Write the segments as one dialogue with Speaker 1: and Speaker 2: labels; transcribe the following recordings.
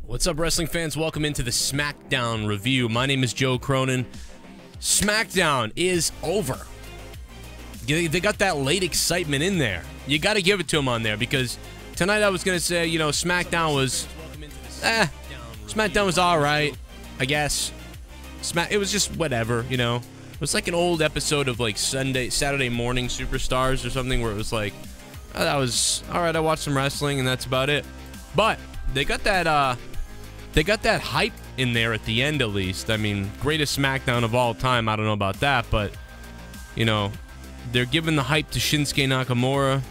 Speaker 1: What's up, wrestling fans? Welcome into the Smackdown review. My name is Joe Cronin. Smackdown is over. They got that late excitement in there. You got to give it to them on there, because tonight I was going to say, you know, Smackdown was, Smackdown was all right, I guess. It was just whatever, you know. It was like an old episode of like Saturday Morning Superstars or something, where it was like, oh, that was all right. I watched some wrestling and that's about it. But they got that hype in there at the end, at least. I mean, greatest SmackDown of all time. I don't know about that, but you know, they're giving the hype to Shinsuke Nakamura.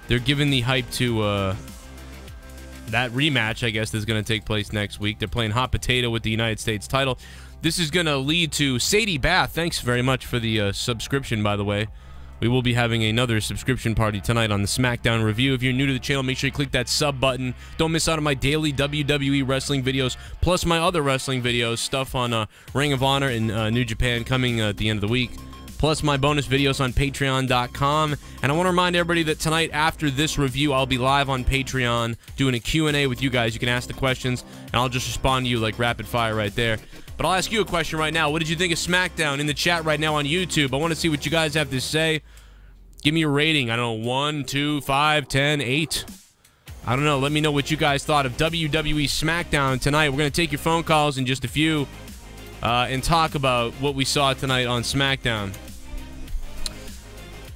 Speaker 1: They're giving the hype to that rematch, I guess, that's going to take place next week. They're playing hot potato with the United States title. This is going to lead to Sadie Bath. Thanks very much for the subscription, by the way. We will be having another subscription party tonight on the SmackDown review. If you're new to the channel, make sure you click that sub button. Don't miss out on my daily WWE wrestling videos, plus my other wrestling videos, stuff on Ring of Honor and New Japan coming at the end of the week, plus my bonus videos on Patreon.com. And I want to remind everybody that tonight, after this review, I'll be live on Patreon doing a Q&A with you guys. You can ask the questions, and I'll just respond to you like rapid fire right there. But I'll ask you a question right now. What did you think of SmackDown in the chat right now on YouTube? I want to see what you guys have to say. Give me a rating. I don't know, 1, 2, 5, 10, 8. I don't know. Let me know what you guys thought of WWE Smackdown tonight. We're going to take your phone calls in just a few and talk about what we saw tonight on SmackDown.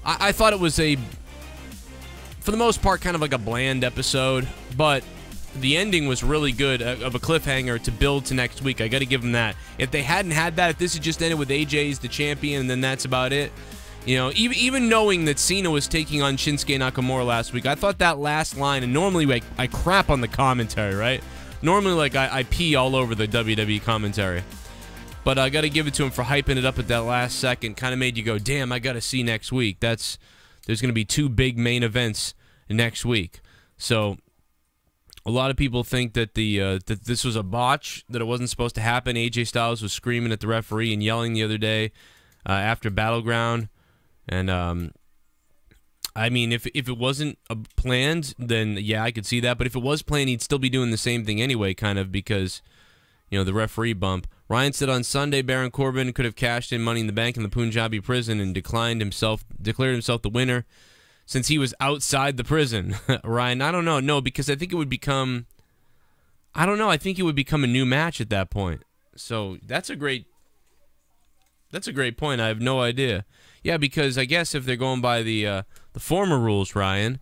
Speaker 1: I thought it was for the most part, kind of like a bland episode, but the ending was really good, of a cliffhanger to build to next week. I got to give them that. If they hadn't had that, if this had just ended with AJ's the champion and then that's about it, you know, even knowing that Cena was taking on Shinsuke Nakamura last week, I thought that last line, and normally I crap on the commentary, right? Normally, like, I pee all over the WWE commentary. But I got to give it to him for hyping it up at that last second. Kind of made you go, damn, I got to see next week. There's going to be 2 big main events next week. So a lot of people think that that this was a botch, that it wasn't supposed to happen. AJ Styles was screaming at the referee and yelling the other day after Battleground. And, I mean, if it wasn't planned, then, yeah, I could see that. But if it was planned, he'd still be doing the same thing anyway, kind of, because, you know, the referee bump. Ryan said on Sunday Baron Corbin could have cashed in Money in the Bank in the Punjabi prison and declared himself the winner since he was outside the prison. Ryan, I don't know. No, because I think it would become... I don't know. I think it would become a new match at that point. So that's a great point. I have no idea. Yeah, because I guess if they're going by the former rules, Ryan,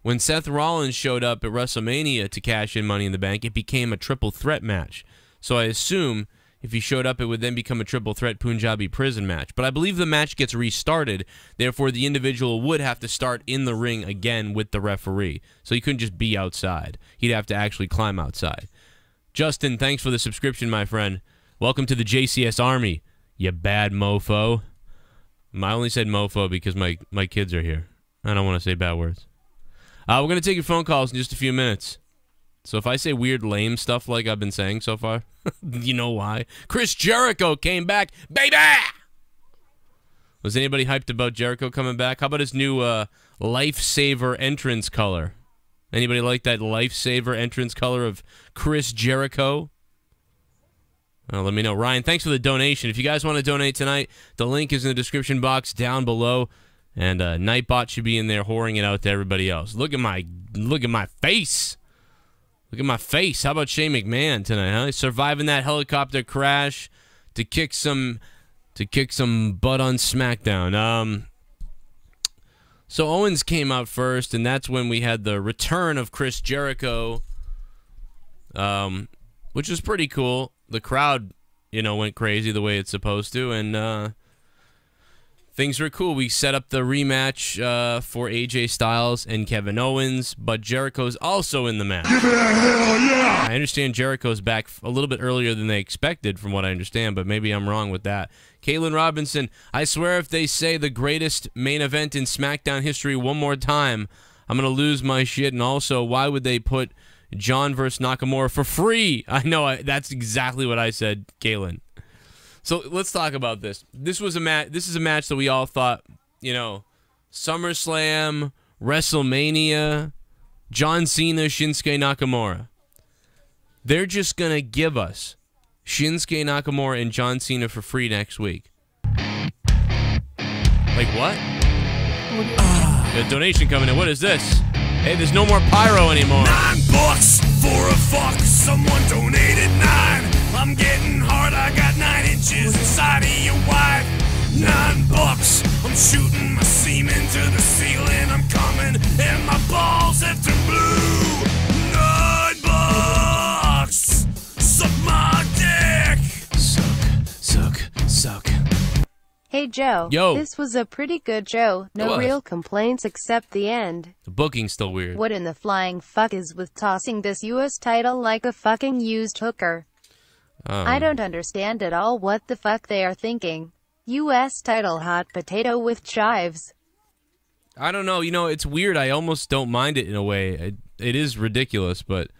Speaker 1: when Seth Rollins showed up at WrestleMania to cash in Money in the Bank, it became a triple threat match. So I assume if he showed up, it would then become a triple threat Punjabi prison match. But I believe the match gets restarted. Therefore, the individual would have to start in the ring again with the referee. So he couldn't just be outside. He'd have to actually climb outside. Justin, thanks for the subscription, my friend. Welcome to the JCS Army, you bad mofo. I only said mofo because my kids are here. I don't want to say bad words. We're going to take your phone calls in just a few minutes. So if I say weird, lame stuff like I've been saying so far, you know why. Chris Jericho came back, baby! Was anybody hyped about Jericho coming back? How about his new Lifesaver entrance color? Anybody like that Lifesaver entrance color of Chris Jericho? Let me know. Ryan, thanks for the donation. If you guys want to donate tonight, the link is in the description box down below, and Nightbot should be in there whoring it out to everybody else. Look at my face. Look at my face. How about Shane McMahon tonight, huh? Surviving that helicopter crash to kick some butt on SmackDown. So Owens came out first, and that's when we had the return of Chris Jericho, which was pretty cool. The crowd, you know, went crazy the way it's supposed to, and things were cool. We set up the rematch for AJ Styles and Kevin Owens, but Jericho's also in the match. Give it a hell yeah! I understand Jericho's back a little bit earlier than they expected, from what I understand, but maybe I'm wrong with that. Caitlin Robinson, I swear if they say the greatest main event in SmackDown history one more time, I'm going to lose my shit. And also, why would they put John versus Nakamura for free? I know, that's exactly what I said, Caitlin. So let's talk about this. This is a match that we all thought, you know, WrestleMania, John Cena, Shinsuke Nakamura. they're just going to give us Shinsuke Nakamura and John Cena for free next week. Like what? The donation coming in. What is this? Hey, there's no more pyro anymore.
Speaker 2: $9 for a fuck. Someone donated 9. I'm getting hard. I got 9 inches inside of your wife. $9. I'm shooting my semen to the ceiling. I'm coming and my balls have turned blue. $9. Suck my dick.
Speaker 1: Suck.
Speaker 3: Hey Joe,
Speaker 1: Yo.
Speaker 3: This was a pretty good show. No real complaints except the end.
Speaker 1: The booking's still weird.
Speaker 3: What in the flying fuck is with tossing this US title like a fucking used hooker? I don't understand at all what the fuck they are thinking. US title hot potato with chives.
Speaker 1: I don't know. You know, it's weird. I almost don't mind it in a way. It is ridiculous, but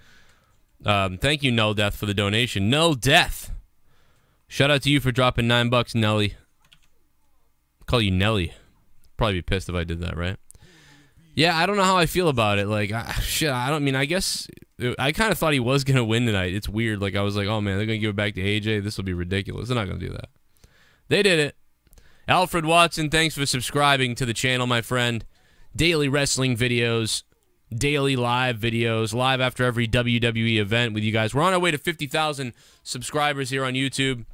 Speaker 1: thank you, No Death, for the donation. No Death. Shout out to you for dropping $9, Nelly. Call you Nelly. Probably be pissed if I did that, right? Yeah, I don't know how I feel about it. Like, shit, I guess I kind of thought he was going to win tonight. It's weird. Like, I was like, oh, man, they're going to give it back to AJ. This will be ridiculous. They're not going to do that. They did it. Alfred Watson, thanks for subscribing to the channel, my friend. Daily wrestling videos, daily live videos, live after every WWE event with you guys. We're on our way to 50,000 subscribers here on YouTube.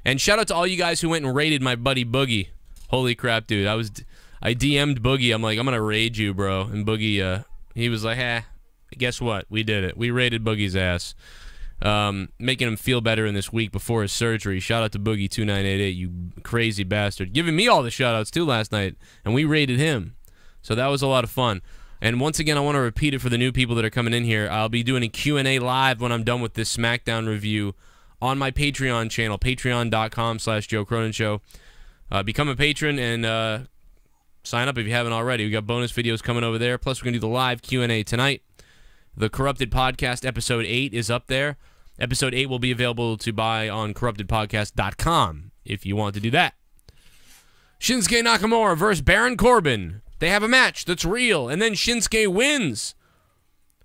Speaker 1: And shout out to all you guys who went and raided my buddy Boogie. Holy crap, dude. I DM'd Boogie. I'm like, I'm going to raid you, bro. And Boogie, he was like, guess what? We did it. We raided Boogie's ass. Making him feel better in this week before his surgery. Shout out to Boogie2988, you crazy bastard. Giving me all the shout outs, too, last night. And we raided him. So that was a lot of fun. And once again, I want to repeat it for the new people that are coming in here. I'll be doing a Q&A live when I'm done with this SmackDown review on my Patreon channel, patreon.com/Joe Cronin Show. Become a patron and sign up if you haven't already. We got bonus videos coming over there. Plus, we're going to do the live Q&A tonight. The Corrupted Podcast Episode 8 is up there. Episode 8 will be available to buy on corruptedpodcast.com if you want to do that. Shinsuke Nakamura versus Baron Corbin. They have a match that's real, and then Shinsuke wins.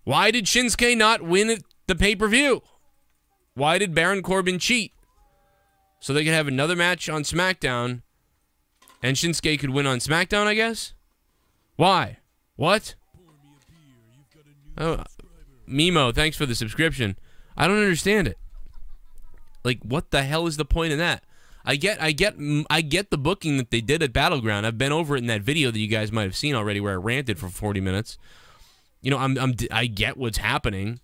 Speaker 1: Why did Shinsuke not win at the pay-per-view? Why did Baron Corbin cheat? So they could have another match on SmackDown, and Shinsuke could win on SmackDown, I guess? Why? What? Oh, Mimo, thanks for the subscription. I don't understand it. Like, what the hell is the point of that? I get the booking that they did at Battleground. I've been over it in that video that you guys might have seen already, where I ranted for 40 minutes. You know, I get what's happening,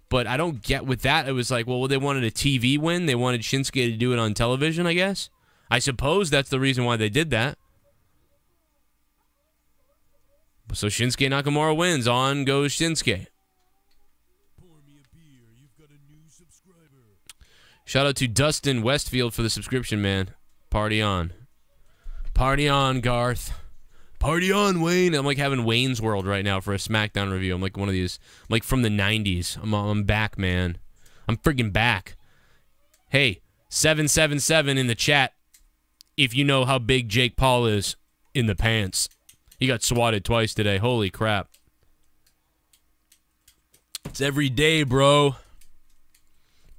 Speaker 1: but I don't get with that. It was like, well, they wanted a TV win. They wanted Shinsuke to do it on television, I guess. I suppose that's the reason why they did that. So Shinsuke Nakamura wins. On goes Shinsuke. Shout out to Dustin Westfield for the subscription, man. Party on. Party on, Garth. Party on, Wayne. I'm like having Wayne's World right now for a SmackDown review. I'm like one of these, I'm like from the 90s. I'm back, man. I'm freaking back. Hey, 777 in the chat if you know how big Jake Paul is in the pants. He got swatted twice today. Holy crap. It's every day, bro.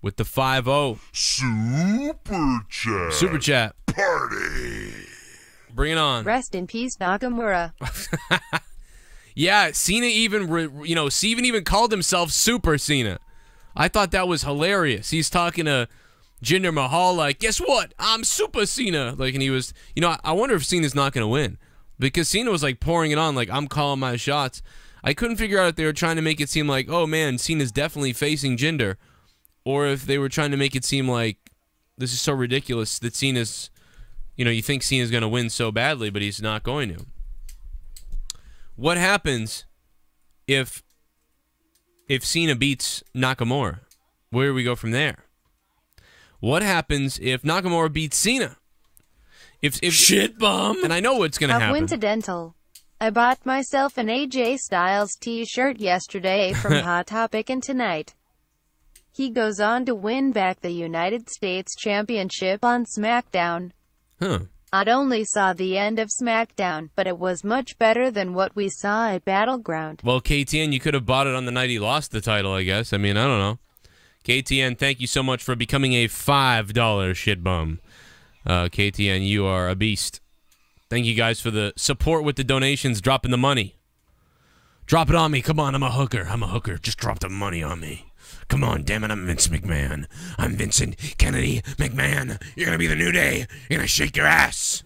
Speaker 1: With the 5-0.
Speaker 2: Super chat.
Speaker 1: Super chat.
Speaker 2: Party.
Speaker 1: Bring it on.
Speaker 3: Rest in peace, Nakamura.
Speaker 1: Yeah, Cena even, Steven even called himself Super Cena. I thought that was hilarious. He's talking to Jinder Mahal like, guess what? I'm Super Cena. Like, and he was, I wonder if Cena's not going to win. Because Cena was like pouring it on, like, I'm calling my shots. I couldn't figure out if they were trying to make it seem like, oh man, Cena's definitely facing Jinder. Or if they were trying to make it seem like this is so ridiculous that Cena's, you think Cena's going to win so badly, but he's not going to. What happens if Cena beats Nakamura? Where do we go from there? What happens if Nakamura beats Cena? If
Speaker 2: shit bomb.
Speaker 1: And I know what's going to happen.
Speaker 3: Coincidental. I bought myself an AJ Styles t-shirt yesterday from Hot Topic, and tonight he goes on to win back the United States Championship on SmackDown.
Speaker 1: Huh.
Speaker 3: I only saw the end of SmackDown, but it was much better than what we saw at Battleground.
Speaker 1: Well, KTN, you could have bought it on the night he lost the title, I guess. I mean, I don't know. KTN, thank you so much for becoming a $5 shit bum. KTN, you are a beast. Thank you guys for the support with the donations, dropping the money. Drop it on me. Come on, I'm a hooker. I'm a hooker. Just drop the money on me. Come on, damn it, I'm Vince McMahon. I'm Vincent Kennedy McMahon. You're going to be the New Day. You're going to shake your ass.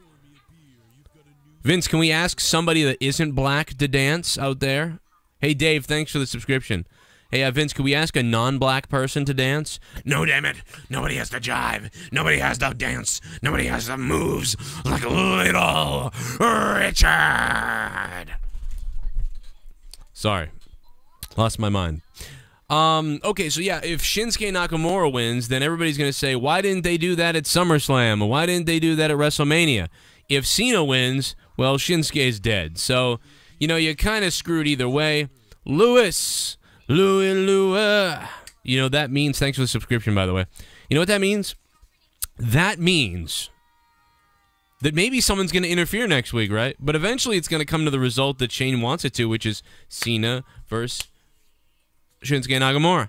Speaker 1: Vince, can we ask somebody that isn't black to dance out there? Hey, Dave, thanks for the subscription. Hey, Vince, can we ask a non-black person to dance? No, damn it. Nobody has to jive. Nobody has to dance. Nobody has the moves like Little Richard. Sorry. Lost my mind. Okay, so yeah, if Shinsuke Nakamura wins, then everybody's going to say, why didn't they do that at SummerSlam? Why didn't they do that at WrestleMania? If Cena wins, well, Shinsuke's dead. So, you know, you're kind of screwed either way. Louis. You know, that means, thanks for the subscription, by the way. You know what that means? That means that maybe someone's going to interfere next week, right? But eventually it's going to come to the result that Shane wants it to, which is Cena versus Shinsuke Nakamura.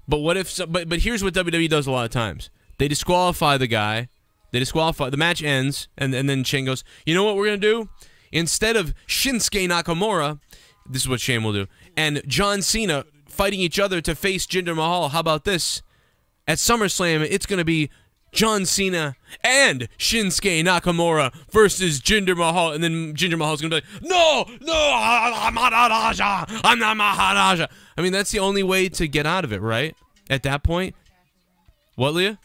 Speaker 1: But what if? But here's what WWE does a lot of times: they disqualify the guy. They disqualify. The match ends, and then Shane goes, "You know what we're gonna do? Instead of Shinsuke Nakamura, this is what Shane will do, and John Cena fighting each other to face Jinder Mahal. How about this? At SummerSlam, it's gonna be John Cena and Shinsuke Nakamura versus Jinder Mahal, and then Jinder Mahal's gonna be like, no, I'm Maharaja, I'm not Maharaja. I mean, that's the only way to get out of it, right? At that point, what, Leah?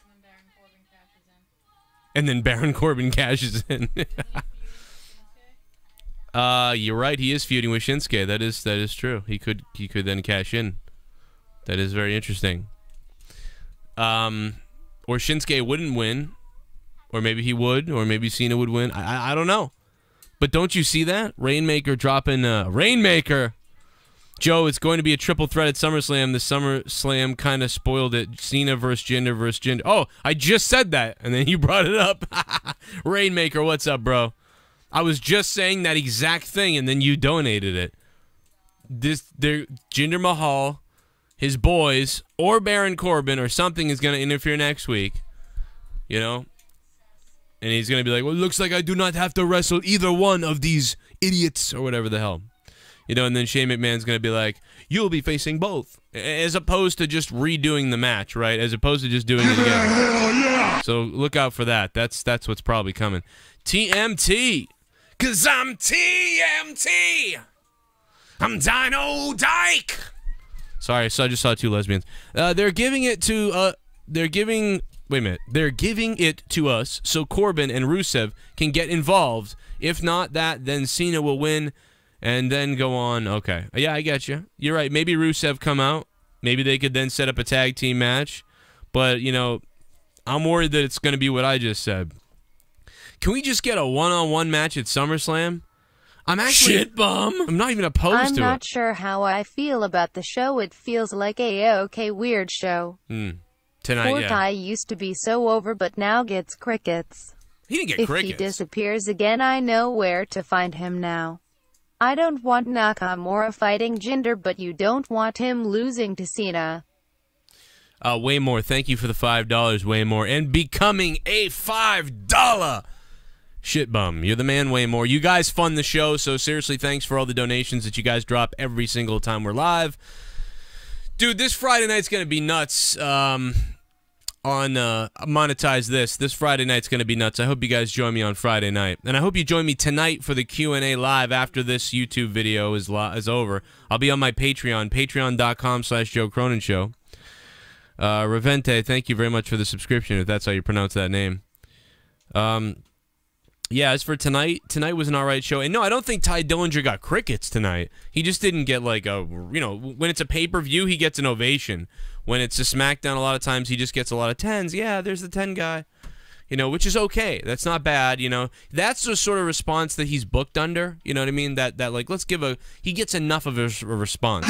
Speaker 1: And then Baron Corbin cashes in. You're right. He is feuding with Shinsuke. That is true. He could then cash in. That is very interesting. Or Shinsuke wouldn't win, or maybe he would, or maybe Cena would win. I don't know. But don't you see that? Rainmaker dropping Rainmaker. Joe, it's going to be a triple threat at SummerSlam. The SummerSlam kind of spoiled it. Cena versus Jinder versus Jinder. Oh, I just said that, and then you brought it up. Rainmaker, what's up, bro? I was just saying that exact thing, and then you donated it. Jinder Mahal, his boys, or Baron Corbin, or something is going to interfere next week. You know? And he's going to be like, well, it looks like I do not have to wrestle either one of these idiots, or whatever the hell. You know, and then Shane McMahon's going to be like, you'll be facing both. As opposed to just redoing the match, right? As opposed to just doing it again. Hell yeah! So look out for that. That's what's probably coming. TMT. Because I'm TMT. I'm Dino Dyke. Sorry, so I just saw two lesbians. They're giving it to, wait a minute. They're giving it to us so Corbin and Rusev can get involved. If not that, then Cena will win and then go on. Okay. Yeah, I get you. You're right. Maybe Rusev come out. Maybe they could then set up a tag team match. But, you know, I'm worried that it's going to be what I just said. Can we just get a one-on-one match at SummerSlam? I'm actually shit bum. I'm not even opposed to it.
Speaker 3: I'm not sure how I feel about the show. It feels like a okay weird show.
Speaker 1: Tonight,
Speaker 3: Forti used to be so over, but now gets crickets.
Speaker 1: He didn't get crickets.
Speaker 3: If he disappears again, I know where to find him now. I don't want Nakamura fighting Jinder, but you don't want him losing to Cena.
Speaker 1: Way more. Thank you for the $5, way more, and becoming a $5 shit bum. You're the man, way more. You guys fund the show, so seriously, thanks for all the donations that you guys drop every single time we're live. Dude, this Friday night's going to be nuts. Monetize this. This Friday night's going to be nuts. I hope you guys join me on Friday night. And I hope you join me tonight for the Q&A live after this YouTube video is over. I'll be on my Patreon, patreon.com/Joe Cronin Show. Revente, thank you very much for the subscription, if that's how you pronounce that name. Yeah, as for tonight was an alright show. And no, I don't think Ty Dillinger got crickets tonight. He just didn't get like a, you know, when it's a pay-per-view, he gets an ovation. When it's a SmackDown, a lot of times he just gets a lot of 10s. Yeah, there's the 10 guy. You know, which is okay. That's not bad, you know. That's the sort of response that he's booked under. You know what I mean? That like, let's give a, he gets enough of a response.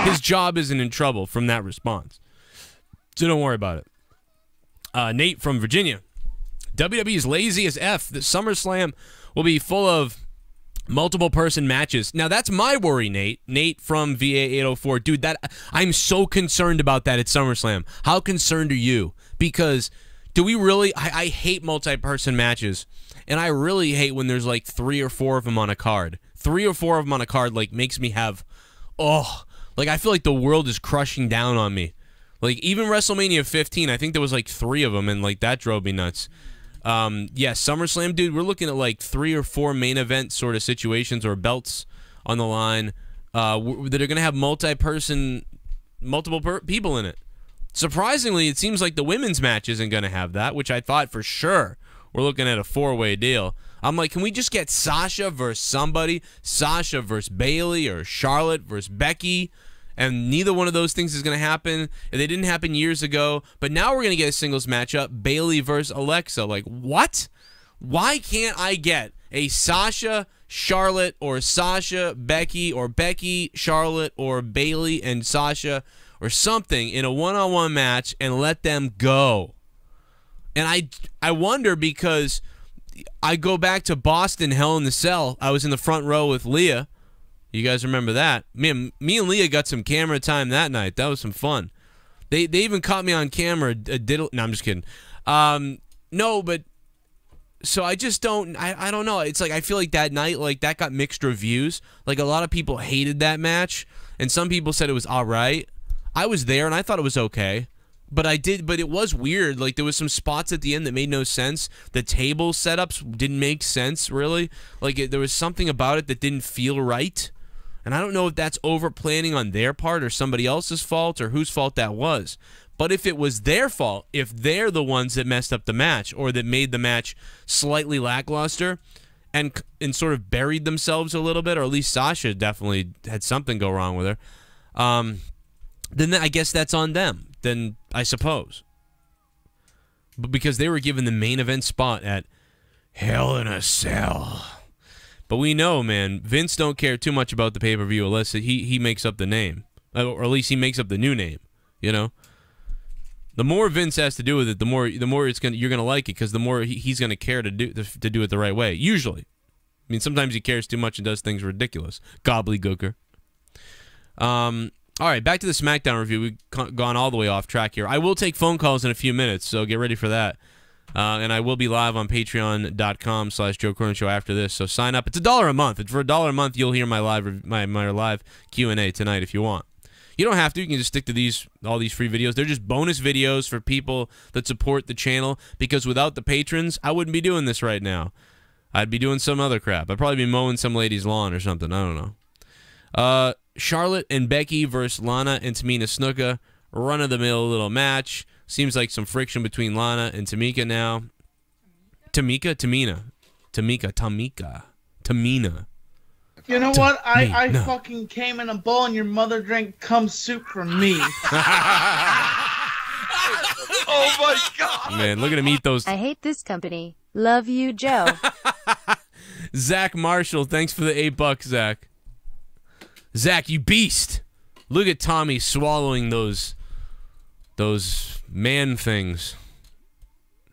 Speaker 1: His job isn't in trouble from that response. So don't worry about it. Nate from Virginia. WWE is lazy as F. The SummerSlam will be full of Multiple person matches. Now that's my worry, Nate. Nate from VA804. Dude, I'm so concerned about that at SummerSlam. How concerned are you? Because do we really I hate multi-person matches. And I really hate when there's like 3 or 4 of them on a card. 3 or 4 of them on a card like makes me have like I feel like the world is crushing down on me. Like even WrestleMania 15, I think there was like 3 of them and like that drove me nuts. Yeah, SummerSlam, dude, we're looking at like 3 or 4 main event sort of situations or belts on the line that are going to have multiple people in it. Surprisingly, it seems like the women's match isn't going to have that, which I thought for sure we're looking at a 4-way deal. I'm like, can we just get Sasha versus somebody? Sasha versus Bayley or Charlotte versus Becky? And neither one of those things is going to happen. They didn't happen years ago. But now we're going to get a singles matchup, Bayley versus Alexa. Like, what? Why can't I get a Sasha, Charlotte, or Sasha, Becky, or Becky, Charlotte, or Bayley and Sasha, or something in a one-on-one match and let them go? And I wonder because I go back to Boston, Hell in the Cell. I was in the front row with Leah. You guys remember that? Me and Leah got some camera time that night. That was some fun. They even caught me on camera. No, I'm just kidding. No, but so I just don't. I don't know. It's like I feel like that night, like that got mixed reviews. Like a lot of people hated that match, and some people said it was all right. I was there and I thought it was okay. But it was weird. Like there was some spots at the end that made no sense. The table setups didn't make sense really. Like there was something about it that didn't feel right. And I don't know if that's over planning on their part or somebody else's fault or whose fault that was. But if it was their fault, if they're the ones that messed up the match or that made the match slightly lackluster and sort of buried themselves a little bit, or at least Sasha definitely had something go wrong with her, then I guess that's on them. Then I suppose. But because they were given the main event spot at Hell in a Cell. But we know, man, Vince don't care too much about the pay-per-view unless he makes up the name. Or at least he makes up the new name, you know? The more Vince has to do with it, the more you're going to like it because the more he's going to care to do it the right way, usually. I mean, sometimes he cares too much and does things ridiculous. Gobbledygooker. All right, back to the SmackDown review. We've gone all the way off track here. I will take phone calls in a few minutes, so get ready for that. And I will be live on patreon.com/Joe Cronin Show after this, so sign up. It's $1 a month. For $1 a month, you'll hear my live Q&A tonight if you want. You don't have to. You can just stick to all these free videos. They're just bonus videos for people that support the channel, because without the patrons, I wouldn't be doing this right now. I'd be doing some other crap. I'd probably be mowing some lady's lawn or something. I don't know. Charlotte and Becky versus Lana and Tamina Snuka. Run-of-the-mill little match. Seems like some friction between Lana and Tamina now. Tamina.
Speaker 4: You know what? I fucking came in a bowl and your mother drank cum soup from me.
Speaker 2: Oh my God.
Speaker 1: Man, look at him eat those.
Speaker 3: I hate this company. Love you, Joe.
Speaker 1: Zach Marshall, thanks for the $8, Zach. Zach, you beast. Look at Tommy swallowing those man things.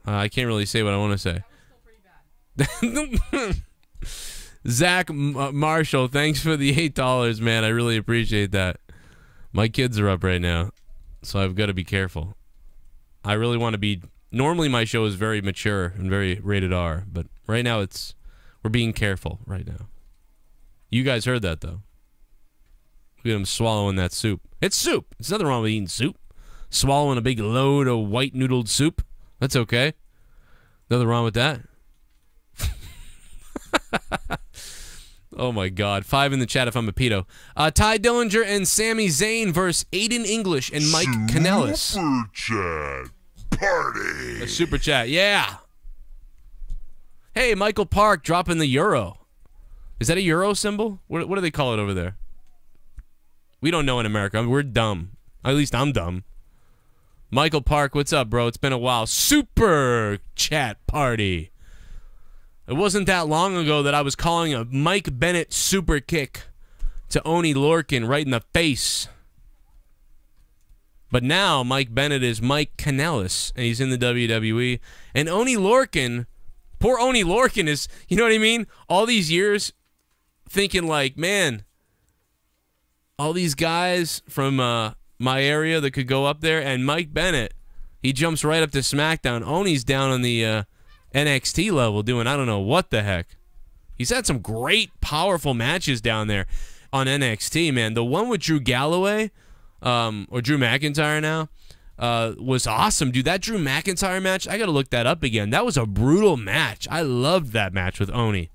Speaker 1: I can't really say what I want to say. Zach Marshall, thanks for the $8, man. I really appreciate that. My kids are up right now, so I've got to be careful. I really want to be... Normally my show is very mature and very rated R, but right now we're being careful right now. You guys heard that, though. Look at him swallowing that soup. It's soup. There's nothing wrong with eating soup. Swallowing a big load of white noodled soup. That's okay. Nothing wrong with that. Oh my God. 5 in the chat if I'm a pedo. Ty Dillinger and Sami Zayn versus Aiden English and Mike Kanellis.
Speaker 2: Super chat party.
Speaker 1: A super chat, yeah. Hey, Michael Park dropping the euro. Is that a euro symbol? What do they call it over there? We don't know in America. We're dumb. At least I'm dumb. Michael Park, what's up, bro? It's been a while. Super chat party. It wasn't that long ago that I was calling a Mike Bennett super kick to Oney Lorcan right in the face. But now Mike Bennett is Mike Kanellis, and he's in the WWE. And Oney Lorcan, poor Oney Lorcan is, you know what I mean? All these years, thinking like, man, all these guys from my area that could go up there, and Mike Bennett, he jumps right up to SmackDown. Oney's down on the NXT level doing I don't know what the heck. He's had some great, powerful matches down there on NXT, man. The one with Drew Galloway, or Drew McIntyre now, was awesome, dude. That Drew McIntyre match, I got to look that up again. That was a brutal match. I loved that match with Oni.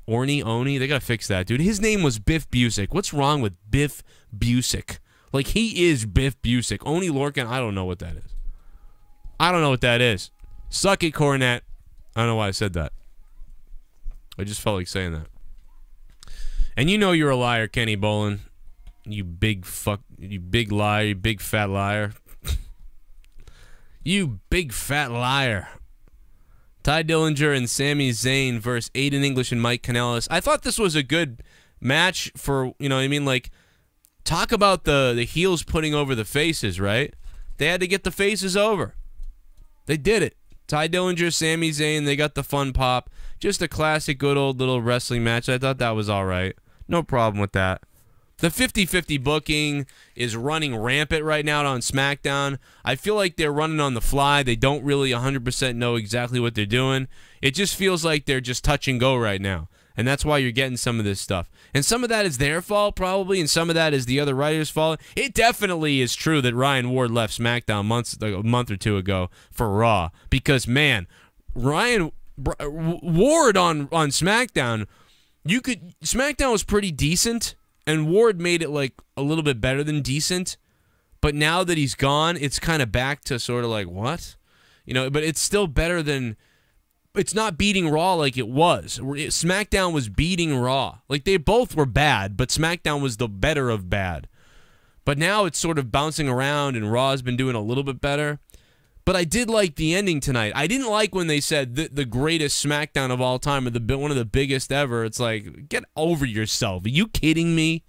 Speaker 1: Oni? They got to fix that, dude. His name was Biff Busick. What's wrong with Biff Busick? Like, he is Biff Busick. Oni Lorcan, I don't know what that is. I don't know what that is. Suck it, Cornette. I don't know why I said that. I just felt like saying that. And you know you're a liar, Kenny Bolin. You big liar, you big fat liar. You big fat liar. Ty Dillinger and Sami Zayn versus Aiden English and Mike Kanellis. I thought this was a good match for, you know what I mean? Like, talk about the heels putting over the faces, right? They had to get the faces over. They did it. Ty Dillinger, Sami Zayn, they got the fun pop. Just a classic good old little wrestling match. I thought that was all right. No problem with that. The 50-50 booking is running rampant right now on SmackDown. I feel like they're running on the fly. They don't really 100% know exactly what they're doing. It just feels like they're just touch and go right now. And that's why you're getting some of this stuff. And some of that is their fault, probably, and some of that is the other writers' fault. It definitely is true that Ryan Ward left SmackDown a month or two ago for Raw. Because, man, Ryan Ward on SmackDown, SmackDown was pretty decent, and Ward made it like a little bit better than decent. But now that he's gone, it's kind of back to sort of like, what? You know, but it's still better than... It's not beating Raw like it was. SmackDown was beating Raw. Like, they both were bad, but SmackDown was the better of bad. But now it's sort of bouncing around, and Raw's been doing a little bit better. But I did like the ending tonight. I didn't like when they said the greatest SmackDown of all time, or one of the biggest ever. It's like, get over yourself. Are you kidding me?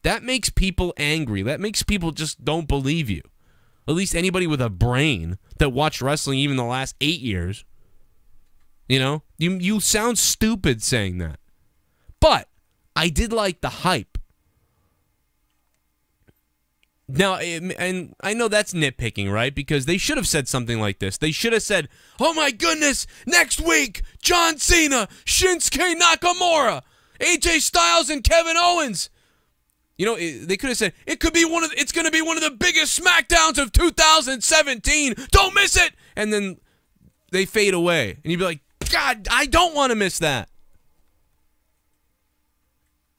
Speaker 1: That makes people angry. That makes people just don't believe you. At least anybody with a brain that watched wrestling even the last 8 years. You know, you sound stupid saying that. But I did like the hype. Now, and I know that's nitpicking, right? Because they should have said something like this. They should have said, oh my goodness, next week, John Cena, Shinsuke Nakamura, AJ Styles, and Kevin Owens. You know, they could have said, it's going to be one of the biggest SmackDowns of 2017. Don't miss it. And then they fade away. And you'd be like, God, I don't want to miss that.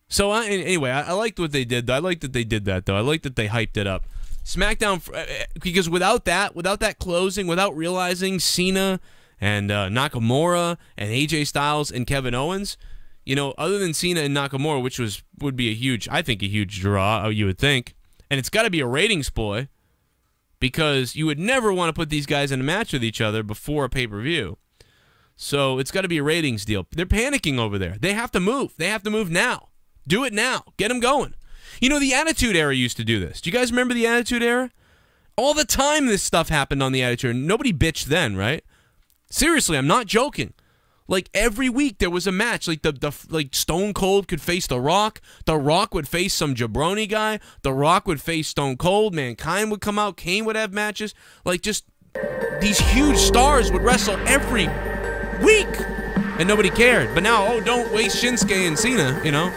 Speaker 1: So anyway, I liked what they did. I liked that they did that, though. I liked that they hyped it up. SmackDown, because without that closing, without realizing Cena and Nakamura and AJ Styles and Kevin Owens, you know, other than Cena and Nakamura, which would be a huge draw, you would think, and it's got to be a ratings ploy, because you would never want to put these guys in a match with each other before a pay-per-view. So it's got to be a ratings deal. They're panicking over there. They have to move. They have to move now. Do it now. Get them going. You know, the Attitude Era used to do this. Do you guys remember the Attitude Era? All the time this stuff happened on the Attitude Era. Nobody bitched then, right? Seriously, I'm not joking. Like, every week there was a match. Like, like Stone Cold could face The Rock. The Rock would face some jabroni guy. The Rock would face Stone Cold. Mankind would come out. Kane would have matches. Like, just these huge stars would wrestle every week, and nobody cared. But now, don't waste Shinsuke and Cena, you know.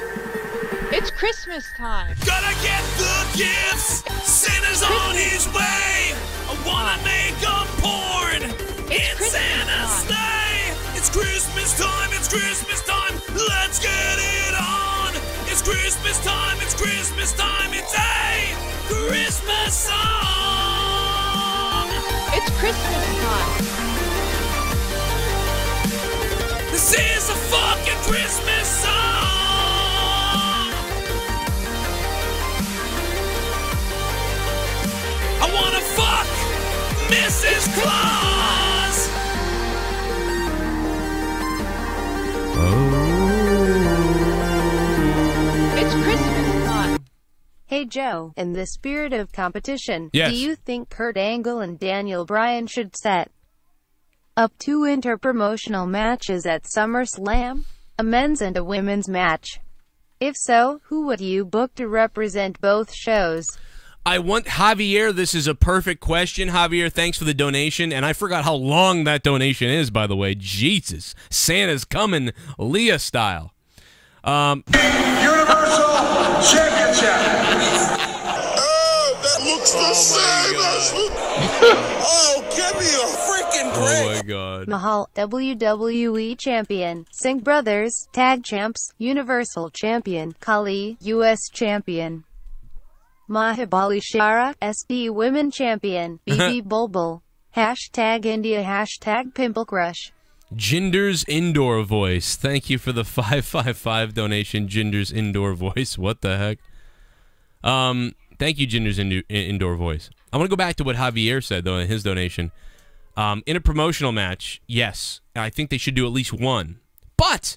Speaker 5: It's Christmas time.
Speaker 2: Gotta get the gifts. Santa's on his way. I wanna make a porn in Santa's sleigh. It's Christmas time. It's Christmas time. Let's get it on. It's Christmas time. It's Christmas time. It's a Christmas song.
Speaker 5: It's Christmas time.
Speaker 2: This is a fucking Christmas song. I wanna fuck Mrs. Claus.
Speaker 5: It's Christmas time.
Speaker 3: Hey Joe, in the spirit of competition,
Speaker 1: yes,
Speaker 3: do you think Kurt Angle and Daniel Bryan should set up 2 interpromotional matches at SummerSlam? A men's and a women's match. If so, who would you book to represent both shows?
Speaker 1: I want Javier. This is a perfect question, Javier. Thanks for the donation. And I forgot how long that donation is, by the way. Jesus. Santa's coming, Leah style.
Speaker 2: Universal Championship. Oh, that looks the same as... Oh, give me a freaking break.
Speaker 1: Oh, my God.
Speaker 3: Mahal, WWE Champion. Singh Brothers, Tag Champs, Universal Champion. Kali, U.S. Champion. Mahabali Shara, SD Women Champion. BB Bulbul. Hashtag India, hashtag Pimple Crush.
Speaker 1: Jinder's Indoor Voice. Thank you for the 555 donation, Jinder's Indoor Voice. What the heck? Thank you, Jinder's Indoor Voice. I want to go back to what Javier said, though, in his donation. In a promotional match, yes, I think they should do at least one. But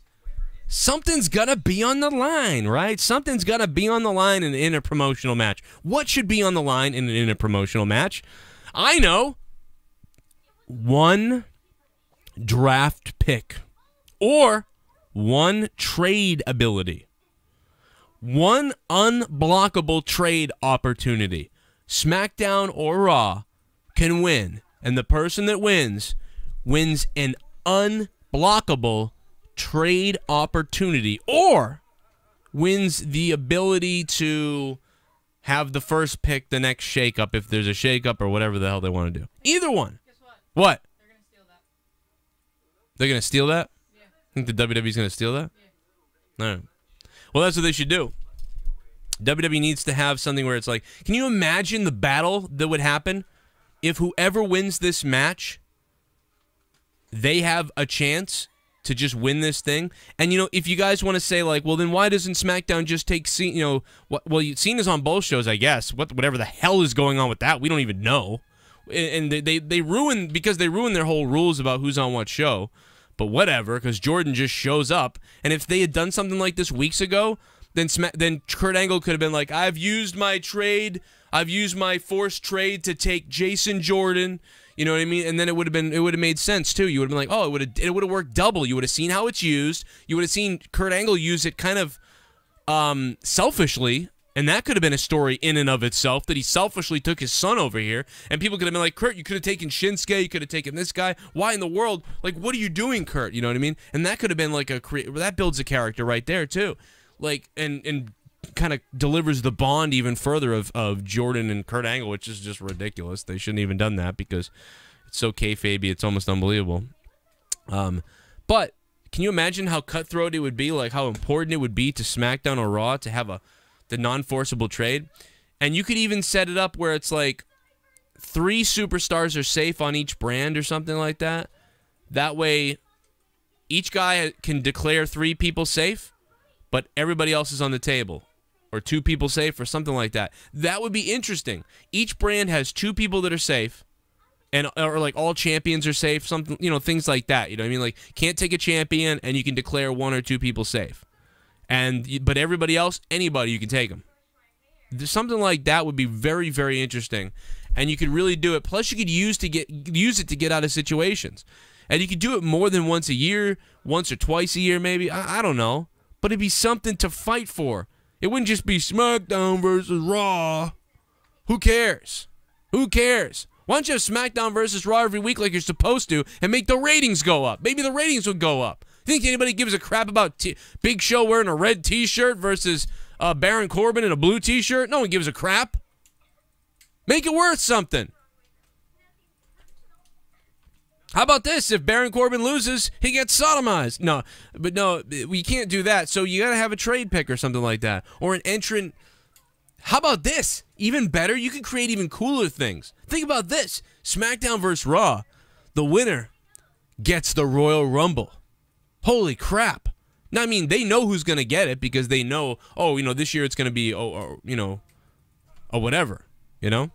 Speaker 1: something's got to be on the line, right? Something's got to be on the line in a promotional match. What should be on the line in a promotional match? I know. One draft pick or one trade ability. One unblockable trade opportunity. SmackDown or Raw can win, and the person that wins an unblockable trade opportunity or wins the ability to have the first pick the next shakeup if there's a shakeup or whatever the hell they want to do. Either one.
Speaker 6: Guess what?
Speaker 1: What?
Speaker 6: They're gonna steal that.
Speaker 1: They're going to steal that?
Speaker 6: Yeah.
Speaker 1: Think the WWE's going to steal that?
Speaker 6: Yeah.
Speaker 1: All right. Well, that's what they should do. WWE needs to have something where it's like, can you imagine the battle that would happen if whoever wins this match, they have a chance to just win this thing? And, you know, if you guys want to say, like, well, then why doesn't SmackDown just take Cena, you know, well, Cena's on both shows, I guess. Whatever the hell is going on with that, we don't even know. And they ruin, because they ruin their whole rules about who's on what show. But whatever, because Jordan just shows up. And if they had done something like this weeks ago, then Kurt Angle could have been like, I've used my forced trade to take Jason Jordan. You know what I mean? And then it would have made sense too. You would have been like, oh, it would have worked double. You would have seen how it's used. You would have seen Kurt Angle use it kind of selfishly, and that could have been a story in and of itself, that he selfishly took his son over here, and people could have been like, Kurt, you could have taken Shinsuke, you could have taken this guy. Why in the world? Like, what are you doing, Kurt? You know what I mean? And that could have been like that builds a character right there too. Like, and kind of delivers the bond even further of Jordan and Kurt Angle, which is just ridiculous. They shouldn't even done that because it's so kayfabe-y, it's almost unbelievable. But can you imagine how cutthroat it would be, like how important it would be to SmackDown or Raw to have the non-forcible trade? And you could even set it up where it's like 3 superstars are safe on each brand or something like that. That way, each guy can declare 3 people safe, but everybody else is on the table. Or 2 people safe or something like that. That would be interesting. Each brand has 2 people that are safe, or like all champions are safe, something, you know, things like that. You know what I mean? Like, can't take a champion and you can declare 1 or 2 people safe. But everybody else, anybody, you can take them. Something like that would be very, very interesting. And you could really do it. Plus, you could use it to get out of situations. And you could do it more than once a year, once or twice a year maybe. I don't know. But it'd be something to fight for. It wouldn't just be SmackDown versus Raw. Who cares? Who cares? Why don't you have SmackDown versus Raw every week like you're supposed to and make the ratings go up? Maybe the ratings would go up. Think anybody gives a crap about Big Show wearing a red T-shirt versus Baron Corbin in a blue T-shirt? No one gives a crap. Make it worth something. How about this? If Baron Corbin loses, he gets sodomized. No, we can't do that. So you got to have a trade pick or something like that. Or an entrant. How about this? Even better, you can create even cooler things. Think about this. SmackDown versus Raw. The winner gets the Royal Rumble. Holy crap. Now, I mean, they know who's going to get it because they know, oh, you know, this year it's going to be, you know, or whatever, you know?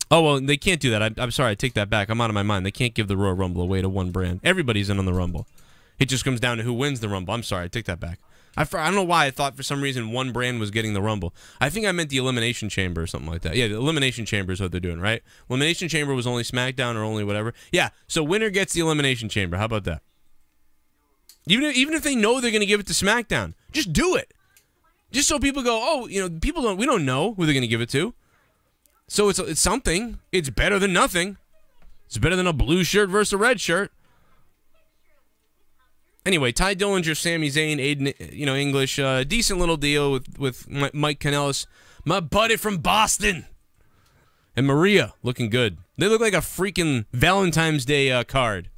Speaker 1: Oh, well, they can't do that. I'm sorry, I take that back. I'm out of my mind. They can't give the Royal Rumble away to one brand. Everybody's in on the Rumble. It just comes down to who wins the Rumble. I'm sorry, I take that back. I don't know why I thought for some reason one brand was getting the Rumble. I think I meant the Elimination Chamber or something like that. Yeah, the Elimination Chamber is what they're doing, right? Elimination Chamber was only SmackDown or only whatever. Yeah, so winner gets the Elimination Chamber. How about that? Even if they know they're going to give it to SmackDown, Just do it. Just so people go, oh, you know, we don't know who they're going to give it to. So it's something. It's better than nothing. It's better than a blue shirt versus a red shirt. Anyway, Ty Dillinger, Sami Zayn, Aiden, you know, English, decent little deal with Mike Kanellis, my buddy from Boston, and Maria looking good. They look like a freaking Valentine's Day card.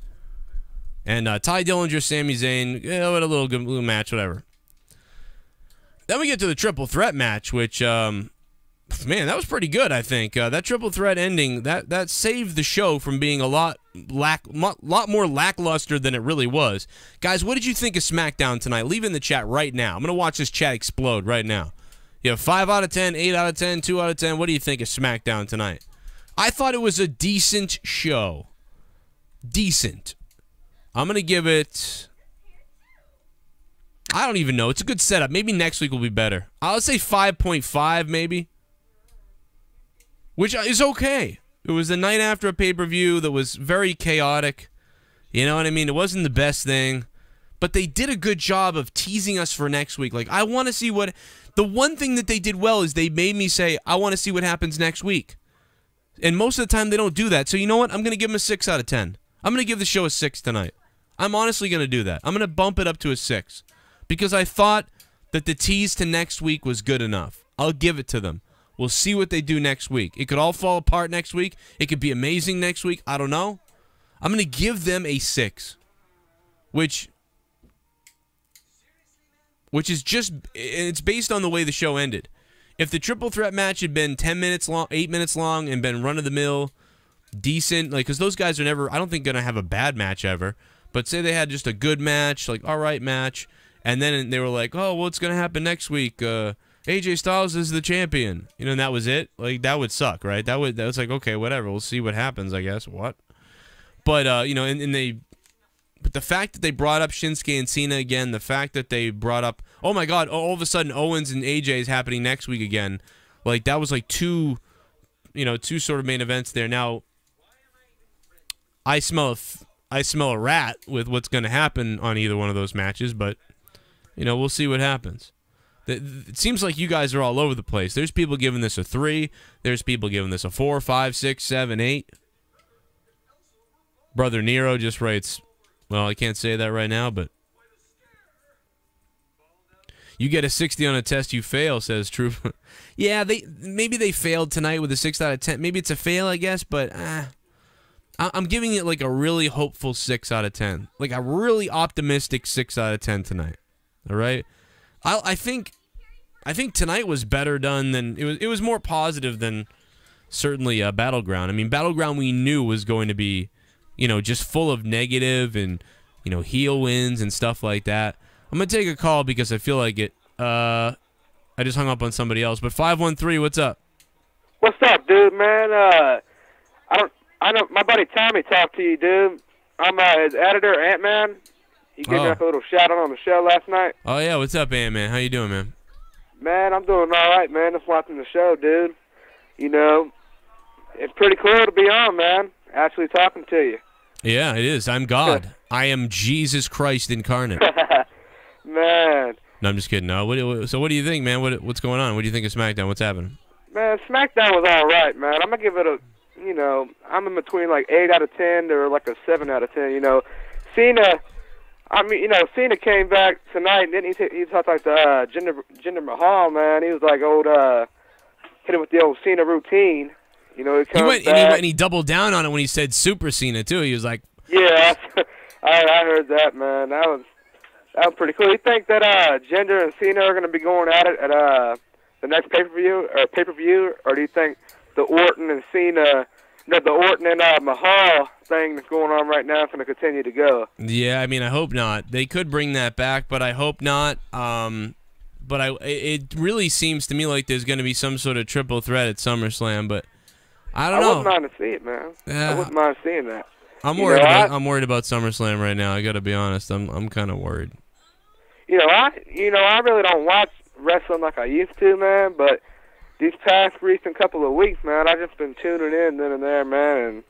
Speaker 1: And Ty Dillinger, Sami Zayn, yeah, what a little match, whatever. Then we get to the triple threat match, which, man, that was pretty good, I think. That triple threat ending, that saved the show from being a lot more lackluster than it really was. Guys, what did you think of SmackDown tonight? Leave it in the chat right now. I'm going to watch this chat explode right now. You have 5 out of 10, 8 out of 10, 2 out of 10. What do you think of SmackDown tonight? I thought it was a decent show. Decent. I'm going to give it... I don't even know. It's a good setup. Maybe next week will be better. I'll say 5.5 maybe. Which is okay. It was the night after a pay-per-view that was very chaotic. You know what I mean? It wasn't the best thing. But they did a good job of teasing us for next week. Like, I want to see what... The one thing that they did well is they made me say, I want to see what happens next week. And most of the time, they don't do that. So you know what? I'm going to give them a 6 out of 10. I'm going to give the show a 6 tonight. I'm honestly going to do that. I'm going to bump it up to a 6. Because I thought that the tease to next week was good enough. I'll give it to them. We'll see what they do next week. It could all fall apart next week. It could be amazing next week. I don't know. I'm going to give them a 6. Which is just... It's based on the way the show ended. If the triple threat match had been 10 minutes long, 8 minutes long, and been run-of-the-mill, decent... Like, because those guys are never... I don't think going to have a bad match ever. But say they had just a good match, like, alright match... And then they were like, oh, what's going to happen next week? AJ Styles is the champion. You know, and that was it. Like, that would suck, right? That was like, okay, whatever. We'll see what happens, I guess. What? But, you know, but the fact that they brought up Shinsuke and Cena again, the fact that they brought up, oh my God, all of a sudden Owens and AJ is happening next week again. Like, that was like two sort of main events there. Now, I smell a rat with what's going to happen on either one of those matches, but... You know, we'll see what happens. It seems like you guys are all over the place. There's people giving this a 3. There's people giving this a 4, 5, 6, 7, 8. Brother Nero just writes, well, I can't say that right now, but... You get a 60 on a test, you fail, says True. Yeah, maybe they failed tonight with a 6 out of 10. Maybe it's a fail, I guess, but... I'm giving it like a really hopeful 6 out of 10. Like a really optimistic 6 out of 10 tonight. All right, I think tonight was better done than it was more positive than certainly Battleground. I mean, Battleground we knew was going to be, you know, just full of negative and, you know, heel wins and stuff like that. I'm gonna take a call because I feel like it. I just hung up on somebody else, but 513, what's up?
Speaker 6: What's up, dude, man? I don't. My buddy Tommy talked to you, dude. I'm his editor, Ant-Man. He gave me like a little shout out on the show last night.
Speaker 1: Oh yeah, what's up, Ant-Man? How you doing, man?
Speaker 6: Man, I'm doing all right, man. Just watching the show, dude. You know, it's pretty cool to be on, man. Actually talking to you.
Speaker 1: Yeah, it is. I'm God. I am Jesus Christ incarnate.
Speaker 6: Man.
Speaker 1: No, I'm just kidding. No, so what do you think, man? What's going on? What do you think of SmackDown? What's happening?
Speaker 6: Man, SmackDown was all right, man. I'm gonna give it a, you know, I'm in between like 8 out of 10 or like a 7 out of 10. You know, Cena. I mean, you know, Cena came back tonight, and then he talked like the Jinder Mahal, man. He was like hit him with the old Cena routine. You know, he went back.
Speaker 1: And he doubled down on it when he said Super Cena too. He was like,
Speaker 6: yeah, I heard that, man. That was pretty cool. You think that Jinder and Cena are going to be going at it at the next pay-per-view, or do you think the Orton and Cena? The Orton and Mahal thing that's going on right now is going to continue to go.
Speaker 1: Yeah, I mean, I hope not. They could bring that back, but I hope not. But it really seems to me like there's going to be some sort of triple threat at SummerSlam, but I don't know.
Speaker 6: I wouldn't mind to see it, man.
Speaker 1: Yeah.
Speaker 6: I wouldn't mind seeing that.
Speaker 1: I'm worried about SummerSlam right now. I got to be honest. I'm kind of worried.
Speaker 6: I really don't watch wrestling like I used to, man, but these past recent couple of weeks, man, I've just been tuning in then and there, man, and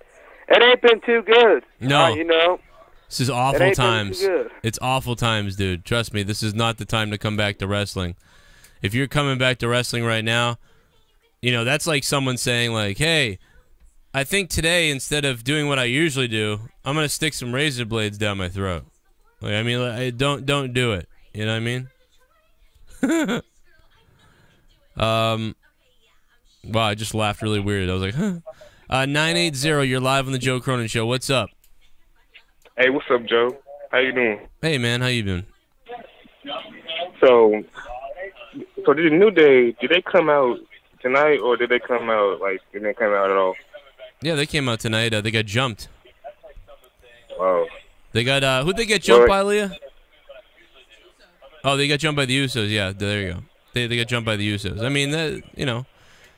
Speaker 6: it ain't been too good.
Speaker 1: No. This is awful times. It's awful times, dude. Trust me, this is not the time to come back to wrestling. If you're coming back to wrestling right now, you know, that's like someone saying, like, hey, I think today, instead of doing what I usually do, I'm going to stick some razor blades down my throat. Like, I mean, like, don't do it. You know what I mean? Wow, I just laughed really weird. I was like, huh. 980, you're live on the Joe Cronin Show. What's up?
Speaker 7: Hey, what's up, Joe? How you doing?
Speaker 1: Hey, man, how you doing?
Speaker 7: So did the New Day, did they come out tonight, or did they come out, like, did they come out at all?
Speaker 1: Yeah, they came out tonight. They got jumped.
Speaker 7: Wow.
Speaker 1: They got, who'd they get jumped by, Leah? Oh, they got jumped by the Usos. Yeah, there you go. They got jumped by the Usos. I mean, that, you know,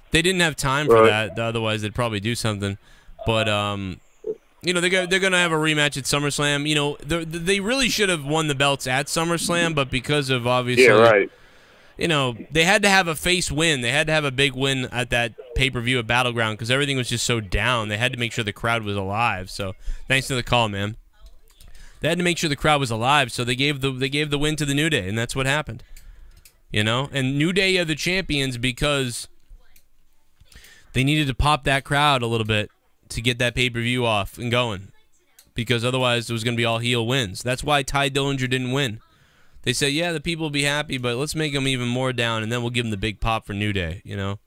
Speaker 1: they didn't have time for that. Otherwise, they'd probably do something. But, you know, they're going to have a rematch at SummerSlam. You know, they really should have won the belts at SummerSlam, but because of, obviously,
Speaker 7: yeah, right.
Speaker 1: You know, they had to have a face win. They had to have a big win at that pay-per-view at Battleground because everything was just so down. They had to make sure the crowd was alive. So, thanks for the call, man. They had to make sure the crowd was alive, so they gave the win to the New Day, and that's what happened. You know, and New Day are the champions because they needed to pop that crowd a little bit to get that pay-per-view off and going, because otherwise it was going to be all heel wins. That's why Ty Dillinger didn't win. They said, yeah, the people will be happy, but let's make them even more down, and then we'll give them the big pop for New Day, you know?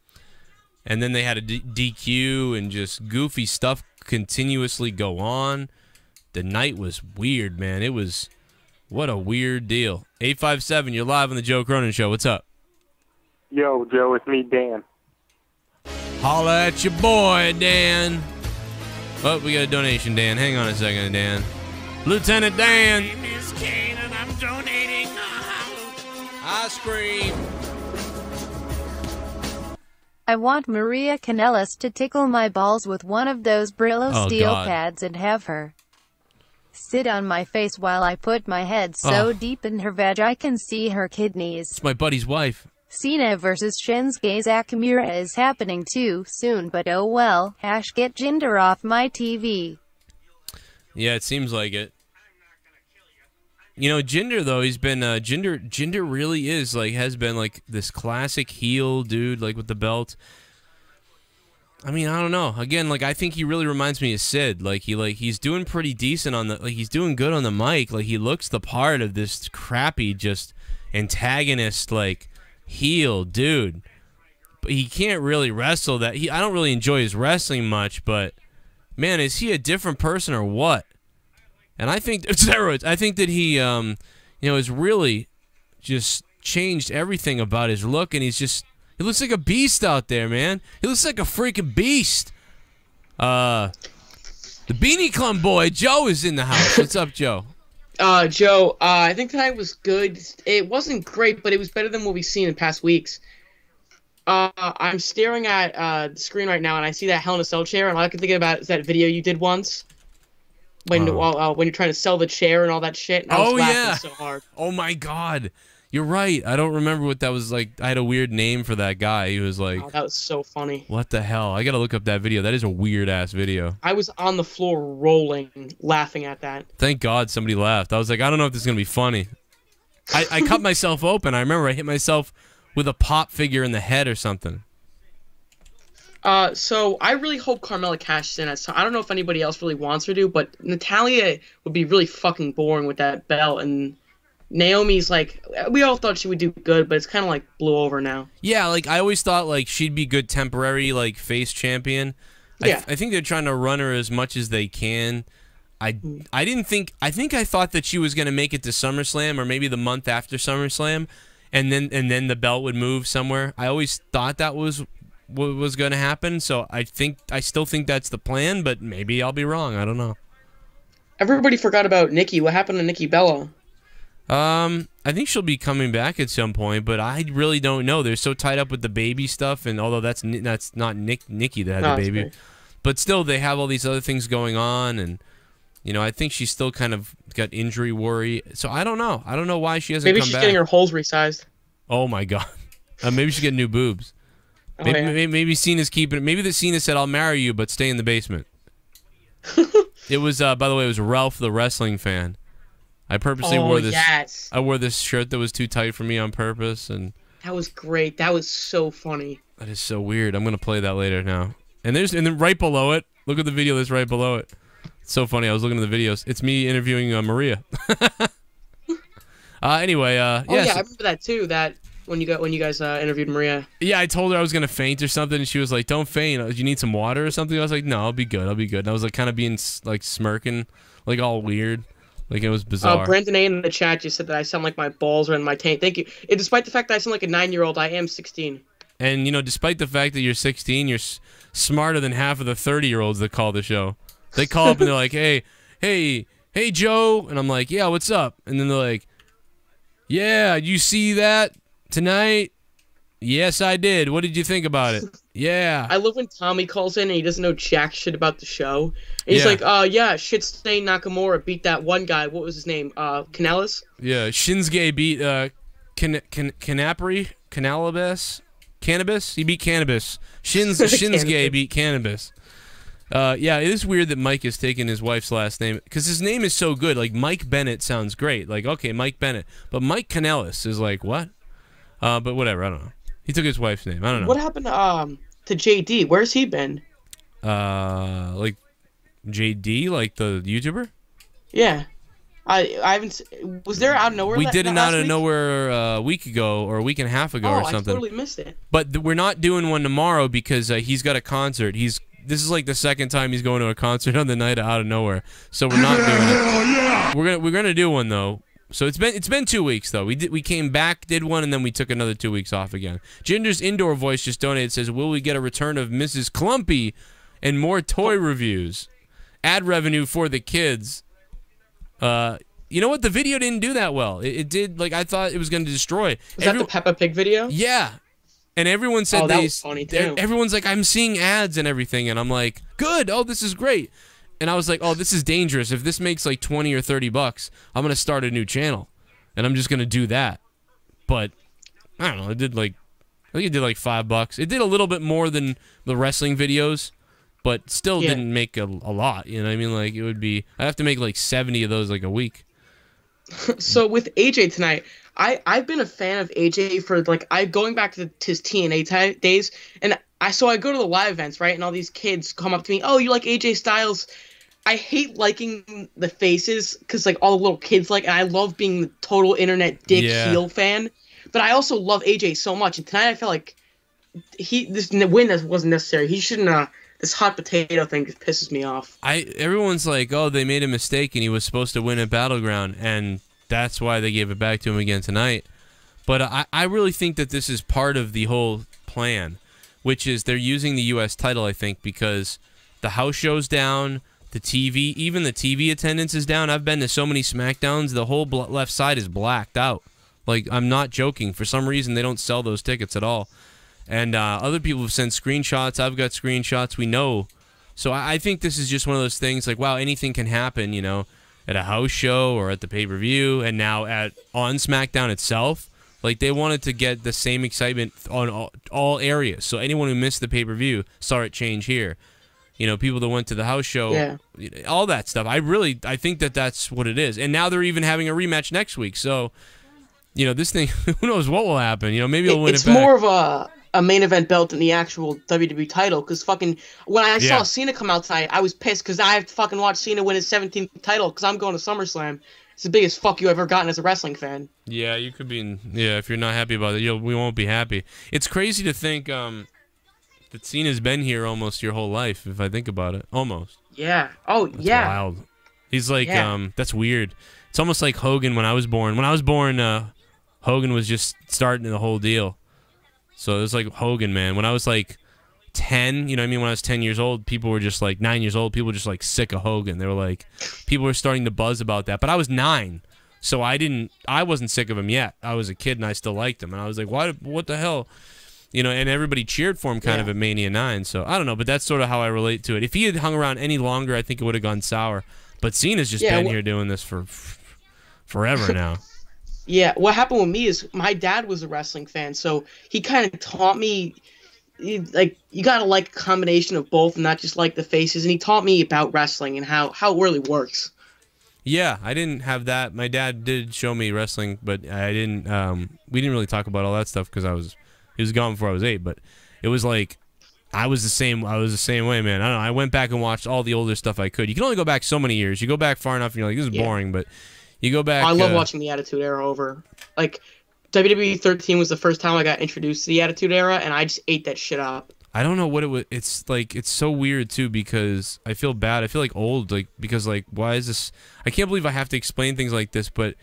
Speaker 1: And then they had a DQ and just goofy stuff continuously go on. The night was weird, man. It was, what a weird deal. 857, you're live on the Joe Cronin Show. What's up?
Speaker 7: Yo, Joe, it's me, Dan.
Speaker 1: Holla at your boy, Dan. Oh, we got a donation, Dan. Hang on a second, Dan. Lieutenant Dan.
Speaker 2: My name is Kane and I'm donating.
Speaker 1: Ice cream.
Speaker 3: I want Maria Kanellis to tickle my balls with one of those Brillo steel pads and have her sit on my face while I put my head so deep in her vag I can see her kidneys.
Speaker 1: It's my buddy's wife.
Speaker 3: Cena versus Shinsuke Nakamura is happening too soon, but oh well. Get Jinder off my TV.
Speaker 1: Yeah, it seems like it. You know, Jinder, though, he's been, Jinder really is, like, has been, like, this classic heel dude, like, with the belt. I mean, I don't know. Again, like, I think he really reminds me of Sid. Like, he's doing pretty decent on the, like, he's doing good on the mic. Like, he looks the part of this crappy, just antagonist, like, heel dude. But he can't really wrestle that. I don't really enjoy his wrestling much, but, man, is he a different person or what? And I think steroids. I think that he, you know, has really just changed everything about his look, and he looks like a beast out there, man. He looks like a freaking beast. The Beanie Club boy, Joe, is in the house. What's up, Joe?
Speaker 8: Joe, I think tonight was good. It wasn't great, but it was better than what we've seen in past weeks. I'm staring at the screen right now, and I see that Hell in a Cell chair, and all I can think about is that video you did once. When you're trying to sell the chair and all that shit. And I was laughing so hard.
Speaker 1: Oh my God, you're right. I don't remember what that was like. I had a weird name for that guy. He was like,
Speaker 8: oh, that was so funny.
Speaker 1: What the hell? I gotta look up that video. That is a weird ass video.
Speaker 8: I was on the floor rolling, laughing at that.
Speaker 1: Thank God somebody laughed. I was like, I don't know if this is gonna be funny. I cut myself open. I remember I hit myself with a pop figure in the head or something.
Speaker 8: So I really hope Carmella cashes in. I don't know if anybody else really wants her to, but Natalya would be really fucking boring with that belt, and Naomi's like, we all thought she would do good, but it's kind of like blew over now.
Speaker 1: Yeah, like I always thought like she'd be good temporary like face champion.
Speaker 8: Yeah.
Speaker 1: I think they're trying to run her as much as they can. I think I thought that she was going to make it to SummerSlam or maybe the month after SummerSlam, and then the belt would move somewhere. I always thought that was what was going to happen, so I still think that's the plan, but maybe I'll be wrong. I don't know.
Speaker 8: Everybody forgot about Nikki. What happened to Nikki Bella?
Speaker 1: I think she'll be coming back at some point, but I really don't know. They're so tied up with the baby stuff, and although that's not Nikki that had the baby,
Speaker 8: great.
Speaker 1: But still they have all these other things going on, and you know I think she's still kind of got injury worry. So I don't know. I don't know why she hasn't come back.
Speaker 8: Maybe she's getting her holes resized.
Speaker 1: Oh my God. Maybe she's getting new boobs. Maybe Cena's keeping it. Maybe the Cena said, "I'll marry you, but stay in the basement." It was, by the way, it was Ralph the wrestling fan. I purposely wore this.
Speaker 8: Yes.
Speaker 1: I wore this shirt that was too tight for me on purpose, and
Speaker 8: that was great. That was so funny.
Speaker 1: That is so weird. I'm gonna play that later now. And then right below it, look at the video that's right below it. It's so funny. I was looking at the videos. It's me interviewing Maria. Anyway,
Speaker 8: yeah. I remember that too. That when you guys interviewed Maria.
Speaker 1: Yeah, I told her I was gonna faint or something, and she was like, "Don't faint. You need some water or something." I was like, "No, I'll be good. I'll be good." And I was like, kind of being like smirking, like all weird. Like, it was bizarre.
Speaker 8: Brandon A in the chat just said that I sound like my balls are in my tank. Thank you. And despite the fact that I sound like a 9-year-old, I am 16.
Speaker 1: And, you know, despite the fact that you're 16, you're smarter than half of the 30-year-olds that call the show. They call up and they're like, hey, Joe. And I'm like, yeah, what's up? And then they're like, yeah, you see that tonight? Yes, I did. What did you think about it? Yeah.
Speaker 8: I love when Tommy calls in and he doesn't know jack shit about the show. And he's like, yeah, shit stain Nakamura beat that one guy. What was his name? Canales?
Speaker 1: Yeah, Shinsuke beat Cannabis? He beat Cannabis. Shinsuke beat Cannabis. Yeah, it is weird that Mike is taking his wife's last name, because his name is so good. Like, Mike Bennett sounds great. Like, okay, Mike Bennett. But Mike Canales is like, what? But whatever, I don't know. He took his wife's name. I don't know.
Speaker 8: What happened to JD? Where's he been?
Speaker 1: Like JD, like the YouTuber?
Speaker 8: Yeah. I haven't. Was there out of nowhere?
Speaker 1: We did an out of nowhere a week ago or a week and a half ago or something.
Speaker 8: I totally missed it.
Speaker 1: But we're not doing one tomorrow because he's got a concert. This is like the second time he's going to a concert on the night out of nowhere. So we're not doing it. We're gonna do one though. So it's been 2 weeks though. We came back, did one, and then we took another 2 weeks off again. Ginger's Indoor Voice just donated, says, will we get a return of Mrs. Clumpy and more toy reviews? Ad revenue for the kids. You know what? The video didn't do that well. It did, like, I thought it was going to destroy.
Speaker 8: Was that the Peppa Pig video?
Speaker 1: Yeah. And everyone said
Speaker 8: that was funny too.
Speaker 1: Everyone's like, I'm seeing ads and everything, and I'm like, good. Oh, this is great. And I was like, oh, this is dangerous. If this makes like 20 or 30 bucks, I'm going to start a new channel. And I'm just going to do that. But, I don't know. I think it did like $5. It did a little bit more than the wrestling videos, but still didn't make a lot. You know what I mean? Like, it would be, I have to make like 70 of those like a week.
Speaker 8: So with AJ tonight, I've been a fan of AJ for like, going back to his TNA days, and I go to the live events, right? And all these kids come up to me, oh, you like AJ Styles? I hate liking the faces because like all the little kids and I love being the total internet dick heel fan. But I also love AJ so much, and tonight I felt like this win wasn't necessary. He shouldn't. This hot potato thing just pisses me off.
Speaker 1: Everyone's like, oh, they made a mistake and he was supposed to win at Battleground, and that's why they gave it back to him again tonight. But I really think that this is part of the whole plan, which is they're using the U.S. title, I think, because the house show's down, the TV, even the TV attendance is down. I've been to so many SmackDowns, the whole left side is blacked out. Like, I'm not joking. For some reason, they don't sell those tickets at all. And other people have sent screenshots. I've got screenshots. We know. So I think this is just one of those things like, wow, anything can happen, you know, at a house show or at the pay-per-view, and now on SmackDown itself. Like, they wanted to get the same excitement on all areas. So anyone who missed the pay-per-view saw it change here. You know, people that went to the house show, all that stuff. I think that that's what it is. And now they're even having a rematch next week. So, you know, this thing, who knows what will happen. You know, maybe they'll win it back.
Speaker 8: It's more of a main event belt than the actual WWE title, because fucking when I saw Cena come out tonight, I was pissed because I have to fucking watch Cena win his 17th title because I'm going to SummerSlam. It's the biggest fuck you ever gotten as a wrestling fan.
Speaker 1: Yeah, you could be. If you're not happy about it, we won't be happy. It's crazy to think that Cena's been here almost your whole life, if I think about it. Almost.
Speaker 8: Yeah. Oh,
Speaker 1: that's wild. He's like, that's weird. It's almost like Hogan when I was born. When I was born, Hogan was just starting the whole deal. So it was like Hogan, man. When I was like 10, you know what I mean? When I was 10 years old, people were just like, 9 years old, people were just like sick of Hogan. They were like, people were starting to buzz about that. But I was 9, so I wasn't sick of him yet. I was a kid and I still liked him. And I was like, what the hell? You know, and everybody cheered for him kind of at Mania 9. So I don't know, but that's sort of how I relate to it. If he had hung around any longer, I think it would have gone sour. But Cena's just been here doing this for forever now.
Speaker 8: Yeah, what happened with me is my dad was a wrestling fan, so he kind of taught me you gotta like a combination of both and not just like the faces. And he taught me about wrestling and how it really works.
Speaker 1: Yeah, I didn't have that. My dad did show me wrestling, but I didn't. We didn't really talk about all that stuff because he was gone before I was 8. But it was like I was the same way, man. I don't know. I went back and watched all the older stuff I could. You can only go back so many years. You go back far enough, and you're like, this is boring. But you go back.
Speaker 8: I love watching the Attitude Era over. Like WWE 13 was the first time I got introduced to the Attitude Era, and I just ate that shit up.
Speaker 1: I don't know what it was. It's like, it's so weird too because I feel bad. I feel like old, like, because like, why is this? I can't believe I have to explain things like this, but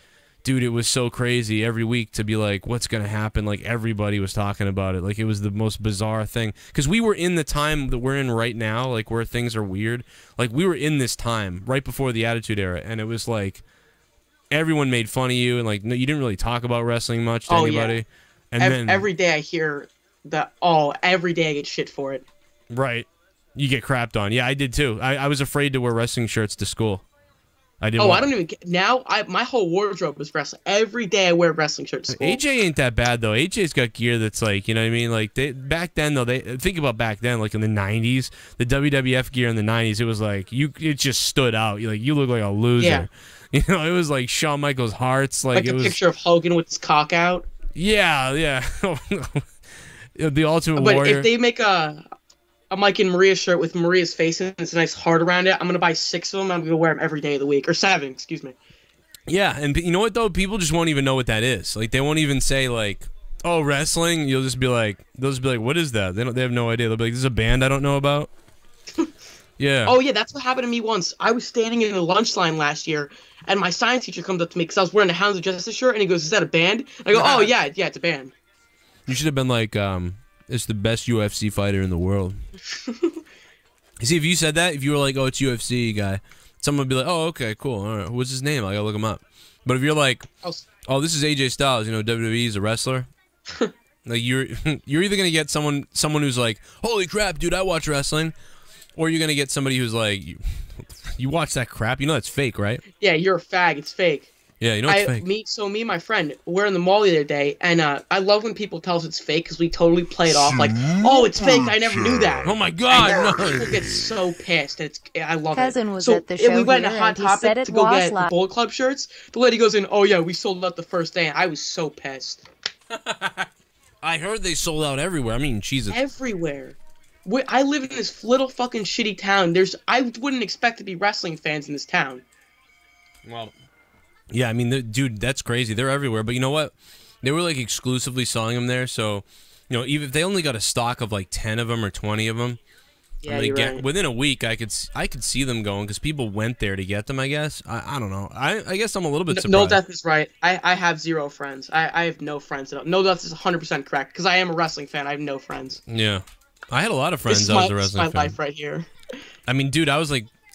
Speaker 1: dude, it was so crazy every week to be like, what's gonna happen? Like, everybody was talking about it. Like, it was the most bizarre thing because we were in the time that we're in right now, like where things are weird. Like, we were in this time right before the Attitude Era, and it was like everyone made fun of you, and like, no, you didn't really talk about wrestling much to anybody. Yeah. And then
Speaker 8: every day I hear that. Every day I get shit for it.
Speaker 1: Right, you get crapped on. Yeah, I did too. I was afraid to wear wrestling shirts to school. I didn't.
Speaker 8: I don't even get, now. My whole wardrobe is wrestling. Every day I wear wrestling shirts to school.
Speaker 1: AJ ain't that bad though. AJ's got gear that's like, you know what I mean? Like back then though, they think about back then, like in the '90s, the WWF gear in the '90s, it was like it just stood out. You look like a loser.
Speaker 8: Yeah.
Speaker 1: You know, it was like Shawn Michaels' hearts. Like it was
Speaker 8: picture of Hogan with his cock out.
Speaker 1: Yeah. The Ultimate Warrior.
Speaker 8: But if they make a Mike and Maria shirt with Maria's face and it's a nice heart around it, I'm gonna buy 6 of them. I'm gonna wear them every day of the week, or 7, excuse me.
Speaker 1: Yeah, and you know what though? People just won't even know what that is. Like, they won't even say like, "Oh, wrestling." They'll just be like, "What is that?" They have no idea. They'll be like, "This is a band I don't know about." Yeah.
Speaker 8: Oh yeah, that's what happened to me once. I was standing in the lunch line last year, and my science teacher comes up to me because I was wearing the Hounds of Justice shirt, and he goes, "Is that a band?" And I go, "Oh yeah, it's a band."
Speaker 1: You should have been like, "It's the best UFC fighter in the world." See, if you said that, if you were like, "Oh, it's UFC guy," someone would be like, "Oh, okay, cool. All right, what's his name? I gotta look him up." But if you're like, "Oh, this is AJ Styles," you know, WWE's a wrestler. Like, you're either gonna get someone who's like, "Holy crap, dude, I watch wrestling," or you're gonna get somebody who's like, "You watch that crap? You know that's fake, right?"
Speaker 8: Yeah, you're a fag. It's fake.
Speaker 1: Yeah, you know it's fake.
Speaker 8: Me and my friend, we're in the mall the other day, and I love when people tell us it's fake because we totally play it off like, "Oh, it's fake. I never knew that."
Speaker 1: Oh my god, no!
Speaker 8: People get so pissed. I love
Speaker 3: Cousin
Speaker 8: it.
Speaker 3: was at the show
Speaker 8: we went
Speaker 3: here
Speaker 8: to Hot
Speaker 3: and he said
Speaker 8: Topic
Speaker 3: it
Speaker 8: to go
Speaker 3: was
Speaker 8: get
Speaker 3: live.
Speaker 8: Bullet Club shirts. The lady goes in, "Oh yeah, we sold out the first day." And I was so pissed.
Speaker 1: I heard they sold out everywhere. I mean, Jesus.
Speaker 8: Everywhere. I live in this little fucking shitty town. I wouldn't expect to be wrestling fans in this town.
Speaker 1: Well, yeah, I mean, dude, that's crazy. They're everywhere. But you know what? They were like exclusively selling them there. So, you know, even if they only got a stock of like 10 of them or 20 of them,
Speaker 8: yeah, you're right.
Speaker 1: Within a week, I could see them going because people went there to get them. I guess I don't know. I guess I'm a little bit surprised.
Speaker 8: No Death is right. I have 0 friends. I have no friends at all. No Death is 100% correct because I am a wrestling fan. I have no friends.
Speaker 1: Yeah, I had a lot of friends. I was a wrestling fan.
Speaker 8: This is my life right here.
Speaker 1: I mean, dude, I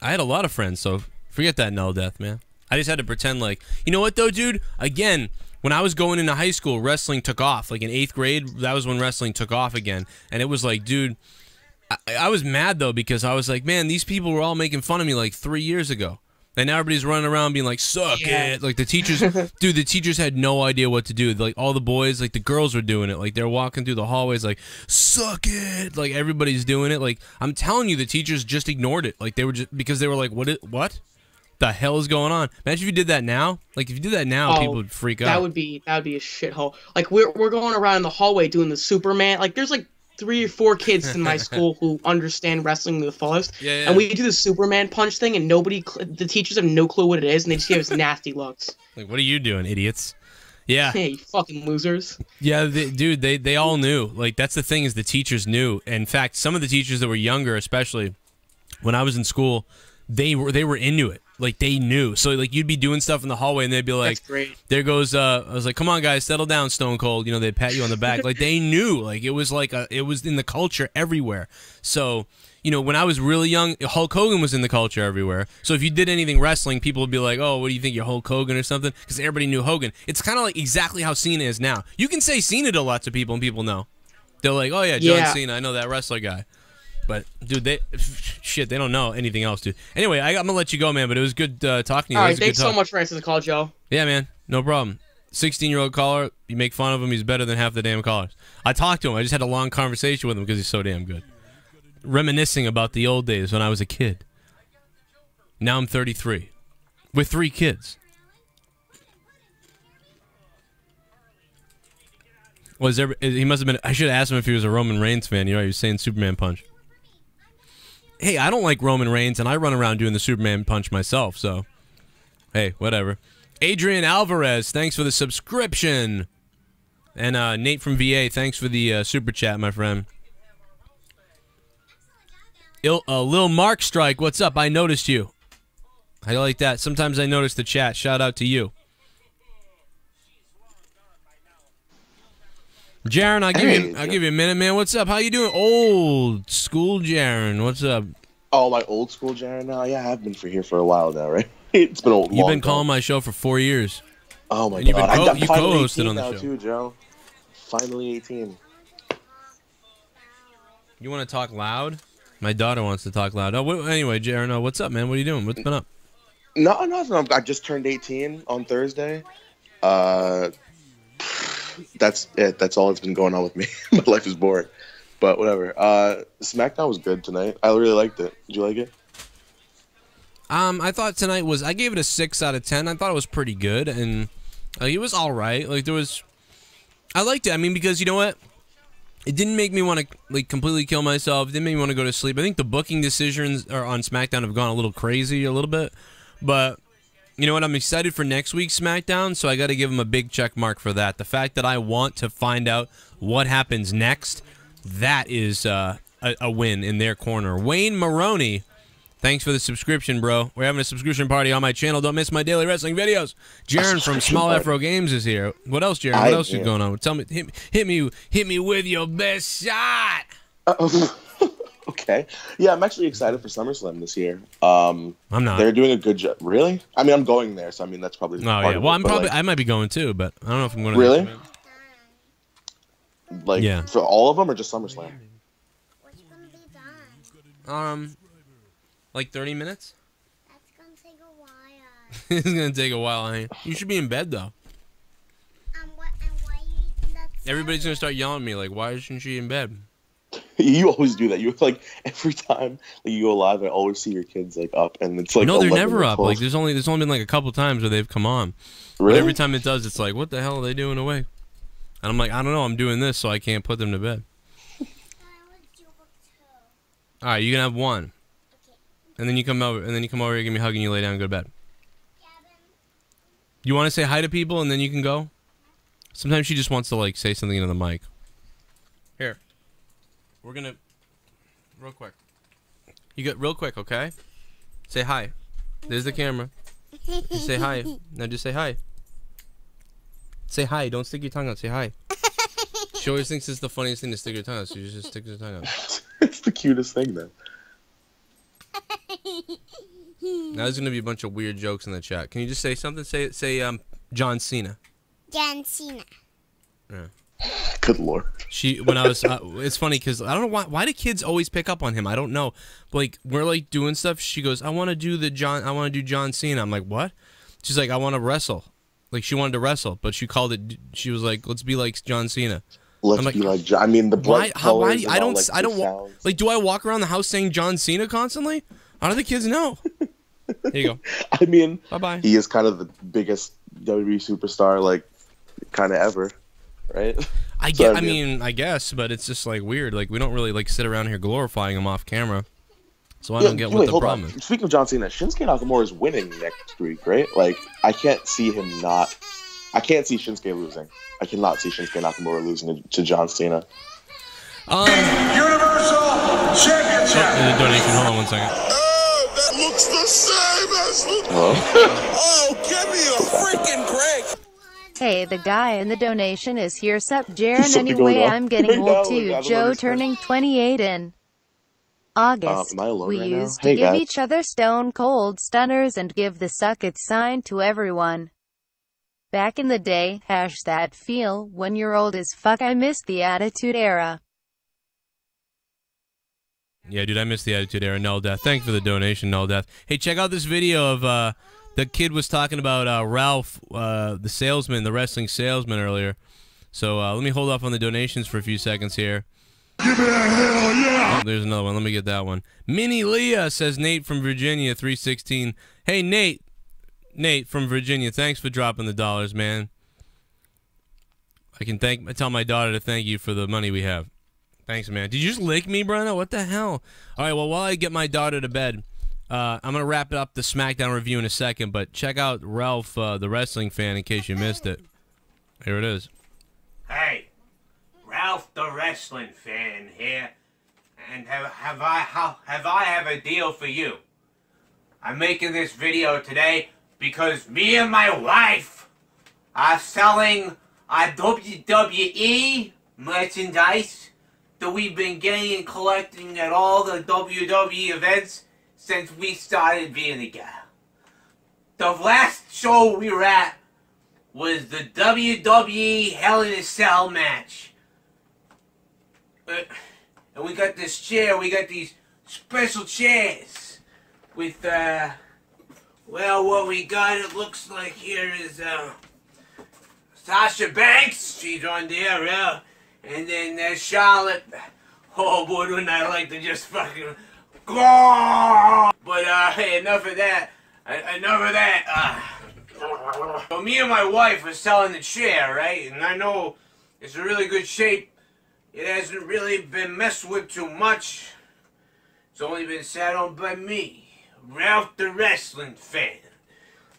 Speaker 1: had a lot of friends. So forget that No Death, man. I just had to pretend like, you know what though, dude? Again, when I was going into high school, wrestling took off. Like in 8th grade, that was when wrestling took off again. And it was like, dude, I was mad though because I was like, man, these people were all making fun of me like 3 years ago. And now everybody's running around being like, suck it. Like the teachers, dude, the teachers had no idea what to do. Like all the boys, like the girls were doing it. Like they're walking through the hallways like, suck it. Like everybody's doing it. Like I'm telling you, the teachers just ignored it. Like they were just, because they were like, what? The hell is going on? Imagine if you did that now. Like if you did that now, people would freak out.
Speaker 8: That would be a shithole. Like we're going around the hallway doing the Superman. Like there's like 3 or 4 kids in my school who understand wrestling to the fullest.
Speaker 1: Yeah.
Speaker 8: And we do the Superman punch thing, and the teachers have no clue what it is, and they just give us nasty looks.
Speaker 1: Like, what are you doing, idiots? Yeah.
Speaker 8: Hey, you fucking losers.
Speaker 1: Yeah, dude, they all knew. Like that's the thing is the teachers knew. In fact, some of the teachers that were younger, especially when I was in school, they were into it. Like they knew. So like you'd be doing stuff in the hallway and they'd be like,
Speaker 8: "That's great."
Speaker 1: There goes I was like, "Come on guys, settle down, Stone Cold." You know, they'd pat you on the back. Like they knew. Like it was in the culture everywhere. So, you know, when I was really young, Hulk Hogan was in the culture everywhere. So if you did anything wrestling, people would be like, "Oh, what do you think, you're Hulk Hogan or something?" Because everybody knew Hogan. It's kind of like exactly how Cena is now. You can say Cena to lots of people and people know. They're like, "Oh yeah, John Cena, I know that wrestler guy." But, dude, they don't know anything else, dude. Anyway, I'm going to let you go, man, but it was good talking to you.
Speaker 8: All right, thanks so much for answering the call, Joe.
Speaker 1: Yeah, man. No problem. 16-year-old caller, you make fun of him, he's better than half the damn callers. I talked to him. I just had a long conversation with him because he's so damn good. Reminiscing about the old days when I was a kid. Now I'm 33. With 3 kids. He must have been... I should have asked him if he was a Roman Reigns fan. You know, he was saying Superman Punch. Hey, I don't like Roman Reigns, and I run around doing the Superman Punch myself, so... Hey, whatever. Adrian Alvarez, thanks for the subscription. And Nate from VA, thanks for the super chat, my friend. Lil Mark Strike, what's up? I noticed you. I like that. Sometimes I notice the chat. Shout out to you. Jaron, I'll give you a minute, man. What's up? How you doing? Old school Jaron, what's up?
Speaker 9: Oh, my old school Jaron now? Yeah, I've been here for a while now, right? It's been a long time.
Speaker 1: You've been calling my show for 4 years.
Speaker 9: Oh my god!
Speaker 1: You co-hosted on the show
Speaker 9: too, Joe. Finally 18.
Speaker 1: You want to talk loud? My daughter wants to talk loud. Oh, anyway, Jaron, what's up, man? What are you doing? What's been up?
Speaker 9: No, nothing. I just turned 18 on Thursday. That's it. That's all that's been going on with me. My life is boring, but whatever. SmackDown was good tonight. I really liked it. Did you like it?
Speaker 1: I thought tonight was... I gave it a 6 out of 10. I thought it was pretty good, and it was all right. Like, there was... I liked it. I mean, because, you know what? It didn't make me want to, like, completely kill myself. It didn't make me want to go to sleep. I think the booking decisions on SmackDown have gone a little crazy a little bit. But, you know what? I'm excited for next week's SmackDown, so I got to give them a big check mark for that. The fact that I want to find out what happens next, that is a win in their corner. Wayne Maroney... Thanks for the subscription, bro. We're having a subscription party on my channel. Don't miss my daily wrestling videos. Jaron from Small Afro Games is here. What else, Jaron? What else is going on? Tell me, hit me with your best shot.
Speaker 9: Okay. Yeah, I'm actually excited for SummerSlam this year.
Speaker 1: I'm not.
Speaker 9: They're doing a good job. Really? I mean, I'm going there, so I mean that's probably.
Speaker 1: Oh yeah. Well, I might be going too, but I don't know if I'm going to.
Speaker 9: Really? Like, yeah. For all of them or just SummerSlam?
Speaker 1: Like 30 minutes?
Speaker 10: That's gonna take a while.
Speaker 1: It's gonna take a while, honey. You should be in bed though.
Speaker 10: Why you
Speaker 1: Everybody's gonna start yelling at me like, why isn't she in bed?
Speaker 9: You always do that. You like every time like, you go live, I always see your kids like up, and it's like
Speaker 1: no, they're never up. Like there's only been like a couple times where they've come on.
Speaker 9: Really?
Speaker 1: But every time it does, it's like, what the hell are they doing awake? And I'm like, I don't know. I'm doing this, so I can't put them to bed. All right, you can have one. And then you come over, here, give me a hug, and you lay down and go to bed. You want to say hi to people, and then you can go? Sometimes she just wants to, like, say something into the mic. Here. We're gonna... Real quick. You get real quick, okay? Say hi. There's the camera. Just say hi. Now just say hi. Say hi. Don't stick your tongue out. Say hi. She always thinks it's the funniest thing to stick your tongue out, so you just stick your tongue out.
Speaker 9: It's the cutest thing, though.
Speaker 1: Now there's gonna be a bunch of weird jokes in the chat. Can you just say something? Say John Cena.
Speaker 10: John Cena.
Speaker 1: Yeah.
Speaker 9: Good lord.
Speaker 1: When I was, it's funny because I don't know why do kids always pick up on him? I don't know. Like we're like doing stuff. She goes, I want to do John Cena. I'm like, what? She's like, I want to wrestle. Like she wanted to wrestle, but she called it. She was like, let's be like John Cena.
Speaker 9: Let's be like. I mean, the blood colors.
Speaker 1: I don't. Like, do I walk around the house saying John Cena constantly? How do the kids know? Here you go.
Speaker 9: I mean,
Speaker 1: bye-bye.
Speaker 9: He is kind of the biggest WWE superstar, like, kind of ever, right?
Speaker 1: I mean, I guess, but it's just like weird. Like, we don't really like sit around here glorifying him off camera, so I don't get what the problem is.
Speaker 9: Speaking of John Cena, Shinsuke Nakamura is winning next week, right? Like, I can't see him not. I can't see Shinsuke losing. I cannot see Shinsuke Nakamura losing to John Cena.
Speaker 2: Universal Championship.
Speaker 1: Oh, donation. Hold on one second.
Speaker 2: Oh, that looks the same as.
Speaker 9: Hello?
Speaker 2: Oh, give me a freaking break.
Speaker 3: Hey, the guy in the donation is here. Sup, Jaron? Anyway, I'm getting old too. Joe turning 28 in August. We used to give each other stone cold stunners and give the suck it sign to everyone. Back in the day, that feel when you're old as fuck. I miss the Attitude Era.
Speaker 1: Yeah, dude, I miss the Attitude Era. Null Death. Thanks for the donation, Null Death. Hey, check out this video of The kid was talking about Ralph, the salesman, the wrestling salesman earlier. So let me hold off on the donations for a few seconds here.
Speaker 2: Give it a hell yeah!
Speaker 1: Oh, there's another one. Let me get that one. Minnie Leah says Nate from Virginia, 316. Hey, Nate. Nate from Virginia, thanks for dropping the dollars, man. I can tell my daughter to thank you for the money we have. Thanks, man. Did you just lick me, Brenna? What the hell? All right, well, while I get my daughter to bed, I'm going to wrap up the SmackDown review in a second, but check out Ralph, the wrestling fan, in case you missed it. Here it is.
Speaker 11: Hey, Ralph the wrestling fan here, and have I a deal for you. I'm making this video today because me and my wife are selling our WWE merchandise that we've been getting and collecting at all the WWE events since we started being together. The last show we were at was the WWE Hell in a Cell match. And we got this chair, we got these special chairs with, well, what we got, it looks like here is, Sasha Banks, she's on there, yeah. And then there's Charlotte. Oh boy, wouldn't I like to just fucking go! But, hey, enough of that. Enough of that, So me and my wife are selling the chair, right? And I know it's in really good shape. It hasn't really been messed with too much. It's only been sat on by me, Ralph the wrestling fan.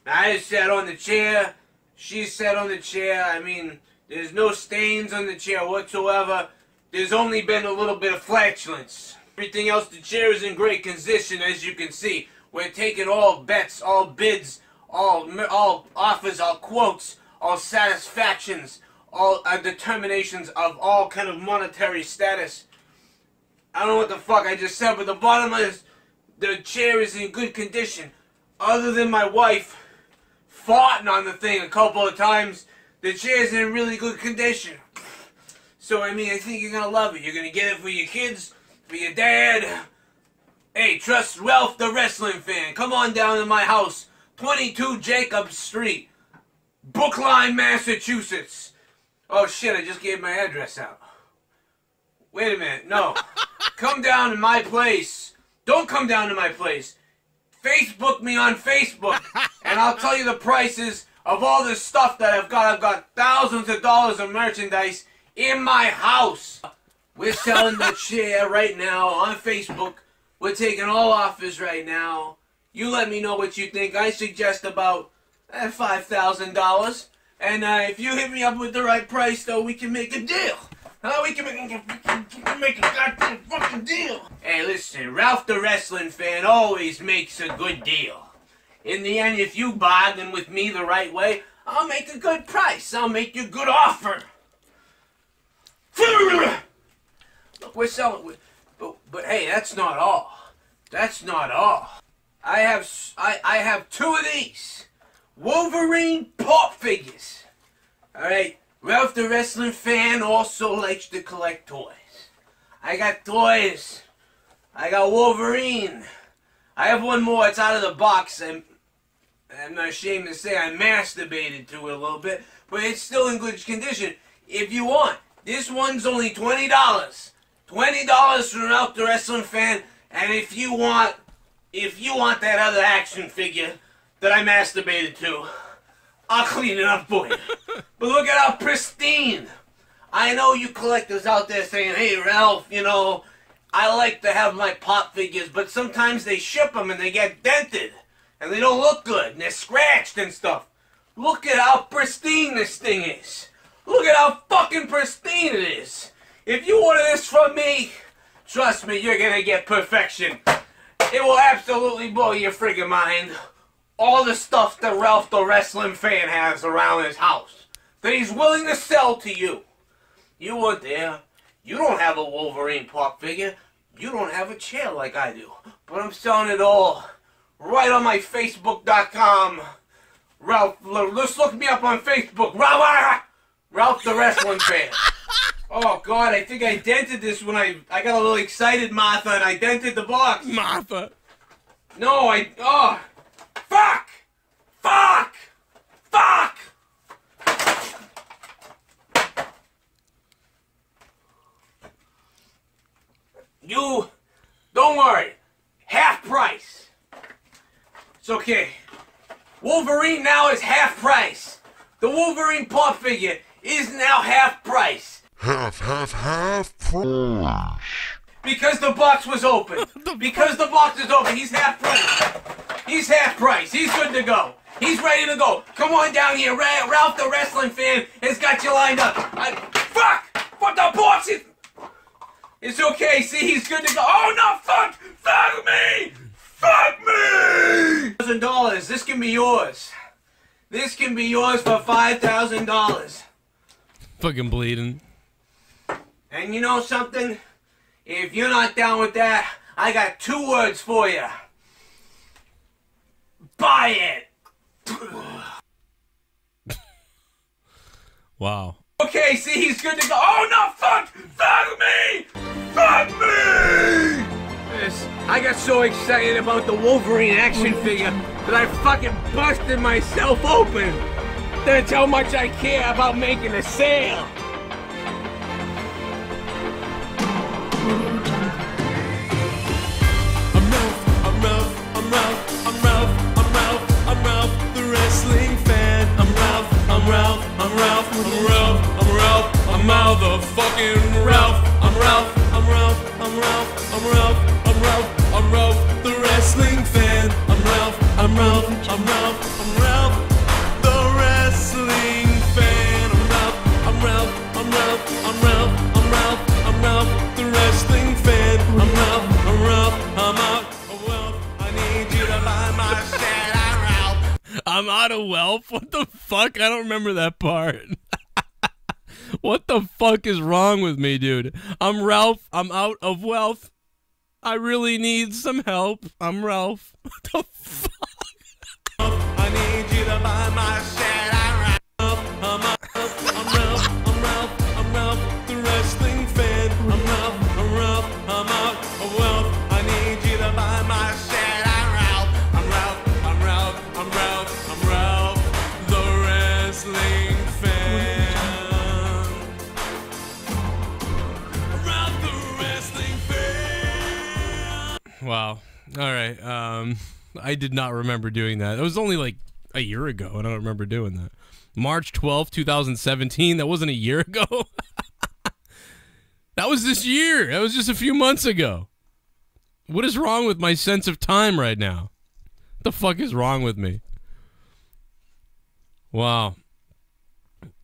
Speaker 11: I sat on the chair, she sat on the chair. I mean, there's no stains on the chair whatsoever. There's only been a little bit of flatulence. Everything else, the chair is in great condition, as you can see. We're taking all bets, all bids, all offers, all quotes, all satisfactions, all determinations of all kind of monetary status. I don't know what the fuck I just said, but the bottom is the chair is in good condition. Other than my wife farting on the thing a couple of times, the chair's in really good condition. So, I mean, I think you're gonna love it. You're gonna get it for your kids, for your dad. Hey, trust Ralph the wrestling fan. Come on down to my house, 22 Jacobs Street, Brookline, Massachusetts. Oh shit, I just gave my address out. Wait a minute, no. Come down to my place. Don't come down to my place. Facebook me on Facebook, and I'll tell you the prices of all this stuff that I've got. I've got thousands of dollars of merchandise in my house. We're selling the chair right now on Facebook. We're taking all offers right now. You let me know what you think. I suggest about $5,000. And if you hit me up with the right price, though, we can make a deal. We can make a goddamn fucking deal. Hey, listen, Ralph the wrestling fan always makes a good deal. In the end, if you bargain with me the right way, I'll make a good price. I'll make you a good offer. Look, we're selling, but hey, that's not all. That's not all. I have two of these Wolverine pop figures. All right. Ralph the wrestling fan also likes to collect toys. I got toys. I got Wolverine. I have one more. It's out of the box. I'm not ashamed to say I masturbated to it a little bit, but it's still in good condition. If you want, this one's only $20. $20 from Ralph the wrestling fan. And if you want that other action figure that I masturbated to, I'll clean it up for you. But look at how pristine. I know you collectors out there saying, hey, Ralph, you know, I like to have my pop figures, but sometimes they ship them and they get dented. And they don't look good, and they're scratched and stuff. Look at how pristine this thing is. Look at how fucking pristine it is. If you order this from me, trust me, you're gonna get perfection. It will absolutely blow your friggin' mind. All the stuff that Ralph the wrestling fan has around his house that he's willing to sell to you. You weren't there. You don't have a Wolverine pop figure. You don't have a chair like I do. But I'm selling it all right on my Facebook.com. Ralph, let's look me up on Facebook. Ralph the wrestling fan. Oh God, I think I dented this when I got a little excited, Martha, and I dented the box.
Speaker 1: Martha.
Speaker 11: No, fuck! You, don't worry. Half price. It's okay. Wolverine now is half price. The Wolverine pop figure is now half price.
Speaker 2: Half price.
Speaker 11: Because the box was open. Because the box is open. He's half price. He's half price. He's good to go. He's ready to go. Come on down here. Ralph the wrestling fan has got you lined up. Fuck! Fuck the box! It's okay. See, he's good to go. Oh, no! Fuck! Fuck me! Fuck me! $1,000. This can be yours. This can be yours for $5,000.
Speaker 1: Fucking bleeding.
Speaker 11: And you know something? If you're not down with that, I got 2 words for you. Buy it!
Speaker 1: Wow.
Speaker 11: Okay, see, he's good to go. Oh, no, fuck! Fuck me! Fuck me! I got so excited about the Wolverine action figure that I fucking busted myself open. That's how much I care about making a sale.
Speaker 2: I'm Ralph, the wrestling fan. I'm Ralph, I'm motherfucking Ralph. I'm Ralph, the wrestling fan. I'm Ralph, the wrestling fan. I'm Ralph, the wrestling fan. I'm out of wealth. I need you to buy my shit.
Speaker 1: I'm out of wealth? What the fuck? I don't remember that part. What the fuck is wrong with me, dude? I'm Ralph. I'm out of wealth. I really need some help. I'm Ralph. What the fuck?
Speaker 2: I need you to buy my shit. I'm Ralph, the wrestling fan. I'm Ralph, out of wealth. I need you to buy my shit. I'm Ralph, the wrestling fan. Ralph, the wrestling fan.
Speaker 1: Wow. All right. I did not remember doing that. It was only like a year ago, and I don't remember doing that. March 12th, 2017. That wasn't a year ago. That was this year. That was just a few months ago. What is wrong with my sense of time right now? What the fuck is wrong with me? Wow.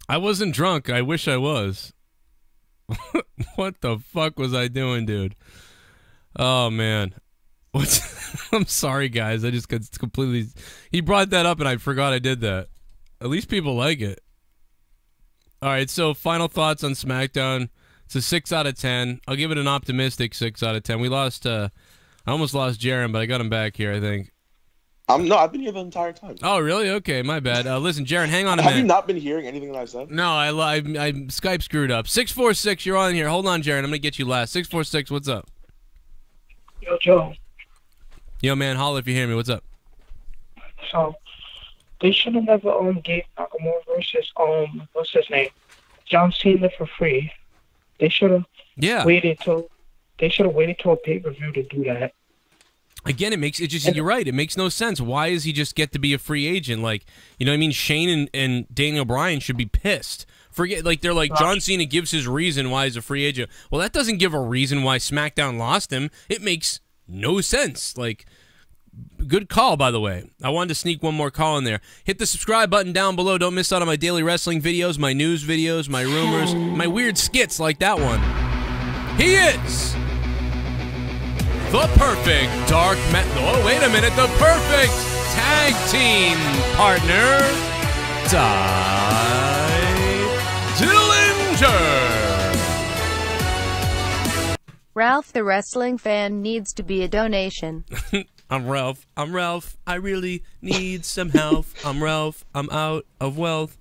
Speaker 1: I wasn't drunk. I wish I was. What the fuck was I doing, dude? Oh, man. I'm sorry, guys. I just got completely... He brought that up, and I forgot I did that. At least people like it. All right, so final thoughts on SmackDown. It's a 6 out of 10. I'll give it an optimistic 6 out of 10. We lost... I almost lost Jaren, but I got him back here, I think.
Speaker 9: No, I've been here the entire time.
Speaker 1: Oh, really? Okay, my bad. Listen, Jaren, hang on a minute.
Speaker 9: Have you not been hearing anything that I said?
Speaker 1: No, I Skype screwed up. 646, you're on here. Hold on, Jaren. I'm going to get you last. 646, what's up?
Speaker 12: Yo, Joe.
Speaker 1: Yo, man, holla if you hear me. What's up?
Speaker 12: So, they should have never gave Nakamura versus what's his name, John Cena for free. They should have waited till a pay-per-view to do that.
Speaker 1: Again, you're right. It makes no sense. Why does he just get to be a free agent? Like, you know what I mean? Shane and Daniel Bryan should be pissed. They're like, John Cena gives his reason why he's a free agent. Well, that doesn't give a reason why SmackDown lost him. It makes no sense. Like, good call, by the way. I wanted to sneak one more call in there. Hit the subscribe button down below. Don't miss out on my daily wrestling videos, my news videos, my rumors, my weird skits like that one. He is the perfect oh, wait a minute. The perfect tag team partner, Ty Dillinger.
Speaker 3: Ralph the wrestling fan needs to be a donation.
Speaker 1: I'm Ralph. I really need some help. I'm Ralph. I'm out of wealth.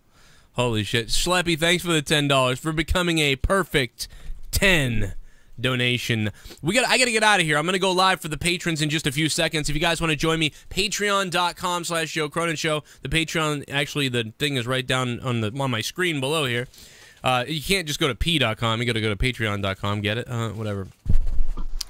Speaker 1: Holy shit. Schleppy, thanks for the $10 for becoming a perfect 10 donation. I gotta get out of here. I'm gonna go live for the patrons in just a few seconds. If you guys want to join me, patreon.com/Joe Cronin Show. The Patreon, actually, the thing is right down on my screen below here. You can't just go to p.com. You gotta go to patreon.com. Get it? Whatever.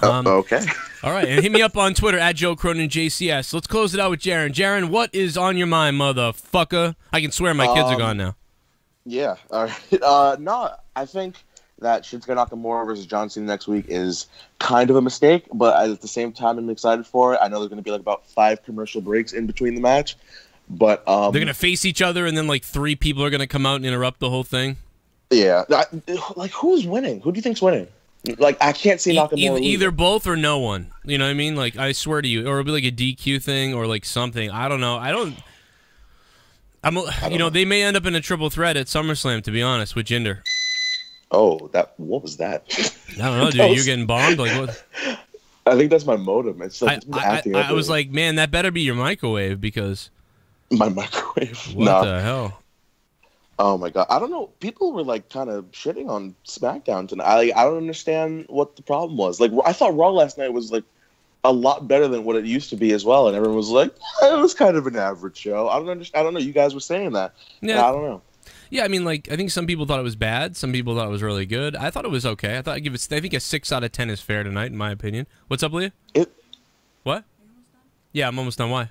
Speaker 9: Okay.
Speaker 1: All right, and hit me up on Twitter at Joe Cronin JCS. Let's close it out with Jaren. Jaren, what is on your mind, motherfucker? I can swear my kids are gone now.
Speaker 9: Yeah. All right. No, I think that Shinsuke Nakamura versus John Cena next week is kind of a mistake, but at the same time, I'm excited for it. I know there's going to be like about 5 commercial breaks in between the match, but they're
Speaker 1: going to face each other, and then like 3 people are going to come out and interrupt the whole thing.
Speaker 9: Yeah. Like, who's winning? Who do you think's winning? Like, I can't see Nakamura
Speaker 1: either both or no one. You know what I mean? Like, I swear to you, or it'll be like a DQ thing or like something. I don't know. You know, they may end up in a triple threat at SummerSlam, to be honest, with Jinder.
Speaker 9: Oh, what was that?
Speaker 1: I don't know, dude. You're getting bombed? Like what?
Speaker 9: I think that's my modem. It's like
Speaker 1: I was like, man, that better be your microwave because
Speaker 9: my microwave.
Speaker 1: What the hell?
Speaker 9: Oh my god, I don't know. People were like kind of shitting on SmackDown tonight. I don't understand what the problem was. Like, I thought Raw last night was like a lot better than what it used to be as well, and everyone was like, it was kind of an average show. I don't understand. I don't know. You guys were saying that.
Speaker 1: Yeah,
Speaker 9: I don't know.
Speaker 1: Yeah, I mean, like, I think some people thought it was bad. Some people thought it was really good. I thought it was okay. I think a 6 out of 10 is fair tonight, in my opinion. What's up, Leah? What? Yeah, I'm almost done. Why?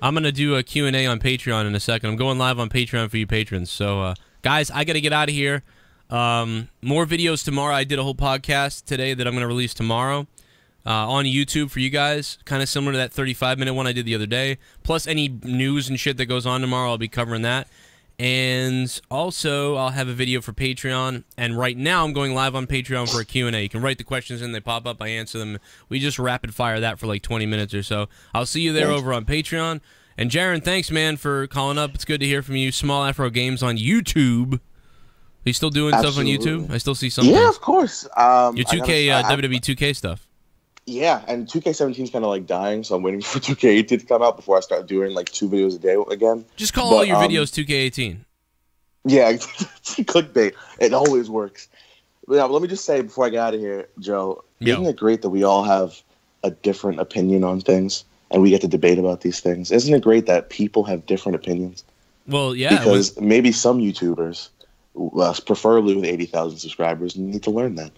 Speaker 1: I'm going to do a Q&A on Patreon in a second. I'm going live on Patreon for you patrons. So, guys, I got to get out of here. More videos tomorrow. I did a whole podcast today that I'm going to release tomorrow on YouTube for you guys. Kind of similar to that 35-minute one I did the other day. Plus, any news and shit that goes on tomorrow, I'll be covering that. And also, I'll have a video for Patreon. And right now, I'm going live on Patreon for a Q&A. You can write the questions in. They pop up. I answer them. We just rapid-fire that for like 20 minutes or so. I'll see you there over on Patreon. And Jaren, thanks, man, for calling up. It's good to hear from you. Small Afro Games on YouTube. Are you still doing stuff on YouTube? I still see something.
Speaker 9: Yeah, of course.
Speaker 1: Your 2K, WWE 2K stuff.
Speaker 9: Yeah, and 2K17 is kind of like dying, so I'm waiting for 2K18 to come out before I start doing like 2 videos a day again.
Speaker 1: Just call all your videos 2K18.
Speaker 9: Yeah, clickbait. It always works. But let me just say before I get out of here, Joe, isn't it great that we all have a different opinion on things and we get to debate about these things? Isn't it great that people have different opinions?
Speaker 1: Well, yeah.
Speaker 9: Because maybe some YouTubers, preferably with 80,000 subscribers, need to learn that.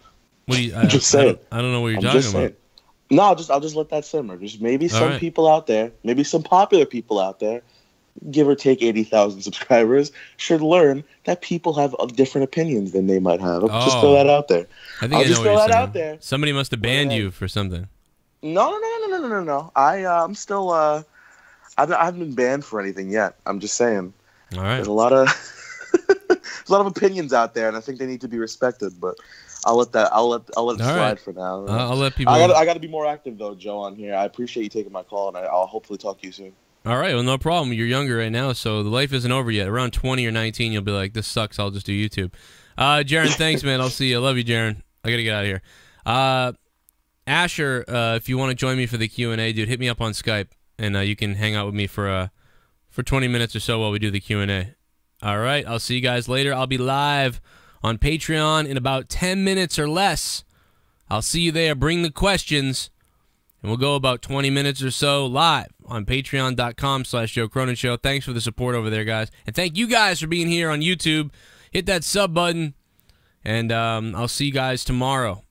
Speaker 1: What do you,
Speaker 9: just saying.
Speaker 1: I don't know what you're talking about.
Speaker 9: No, I'll just let that simmer. Just maybe some people out there, maybe some popular people out there, give or take 80,000 subscribers, should learn that people have different opinions than they might have. Just throw that out there.
Speaker 1: I think I'll throw that out there. Somebody must have banned you for something.
Speaker 9: No. I'm still I haven't been banned for anything yet. I'm just saying.
Speaker 1: All right.
Speaker 9: There's a lot of opinions out there, and I think they need to be respected. But I'll let it slide for now.
Speaker 1: I'll let people.
Speaker 9: I got to be more active though, Joe, on here. I appreciate you taking my call, and I'll hopefully talk to you soon.
Speaker 1: All right, well, no problem. You're younger right now, so the life isn't over yet. Around 20 or 19, you'll be like, this sucks, I'll just do YouTube. Jaren, thanks, man. I'll see you. I love you, Jaren. I got to get out of here. Asher, if you want to join me for the Q&A, dude, hit me up on Skype, and you can hang out with me for 20 minutes or so while we do the Q&A. All right, I'll see you guys later. I'll be live on Patreon in about 10 minutes or less. I'll see you there. Bring the questions. And we'll go about 20 minutes or so live on patreon.com/Joe Cronin Show. Thanks for the support over there, guys. And thank you guys for being here on YouTube. Hit that sub button. And I'll see you guys tomorrow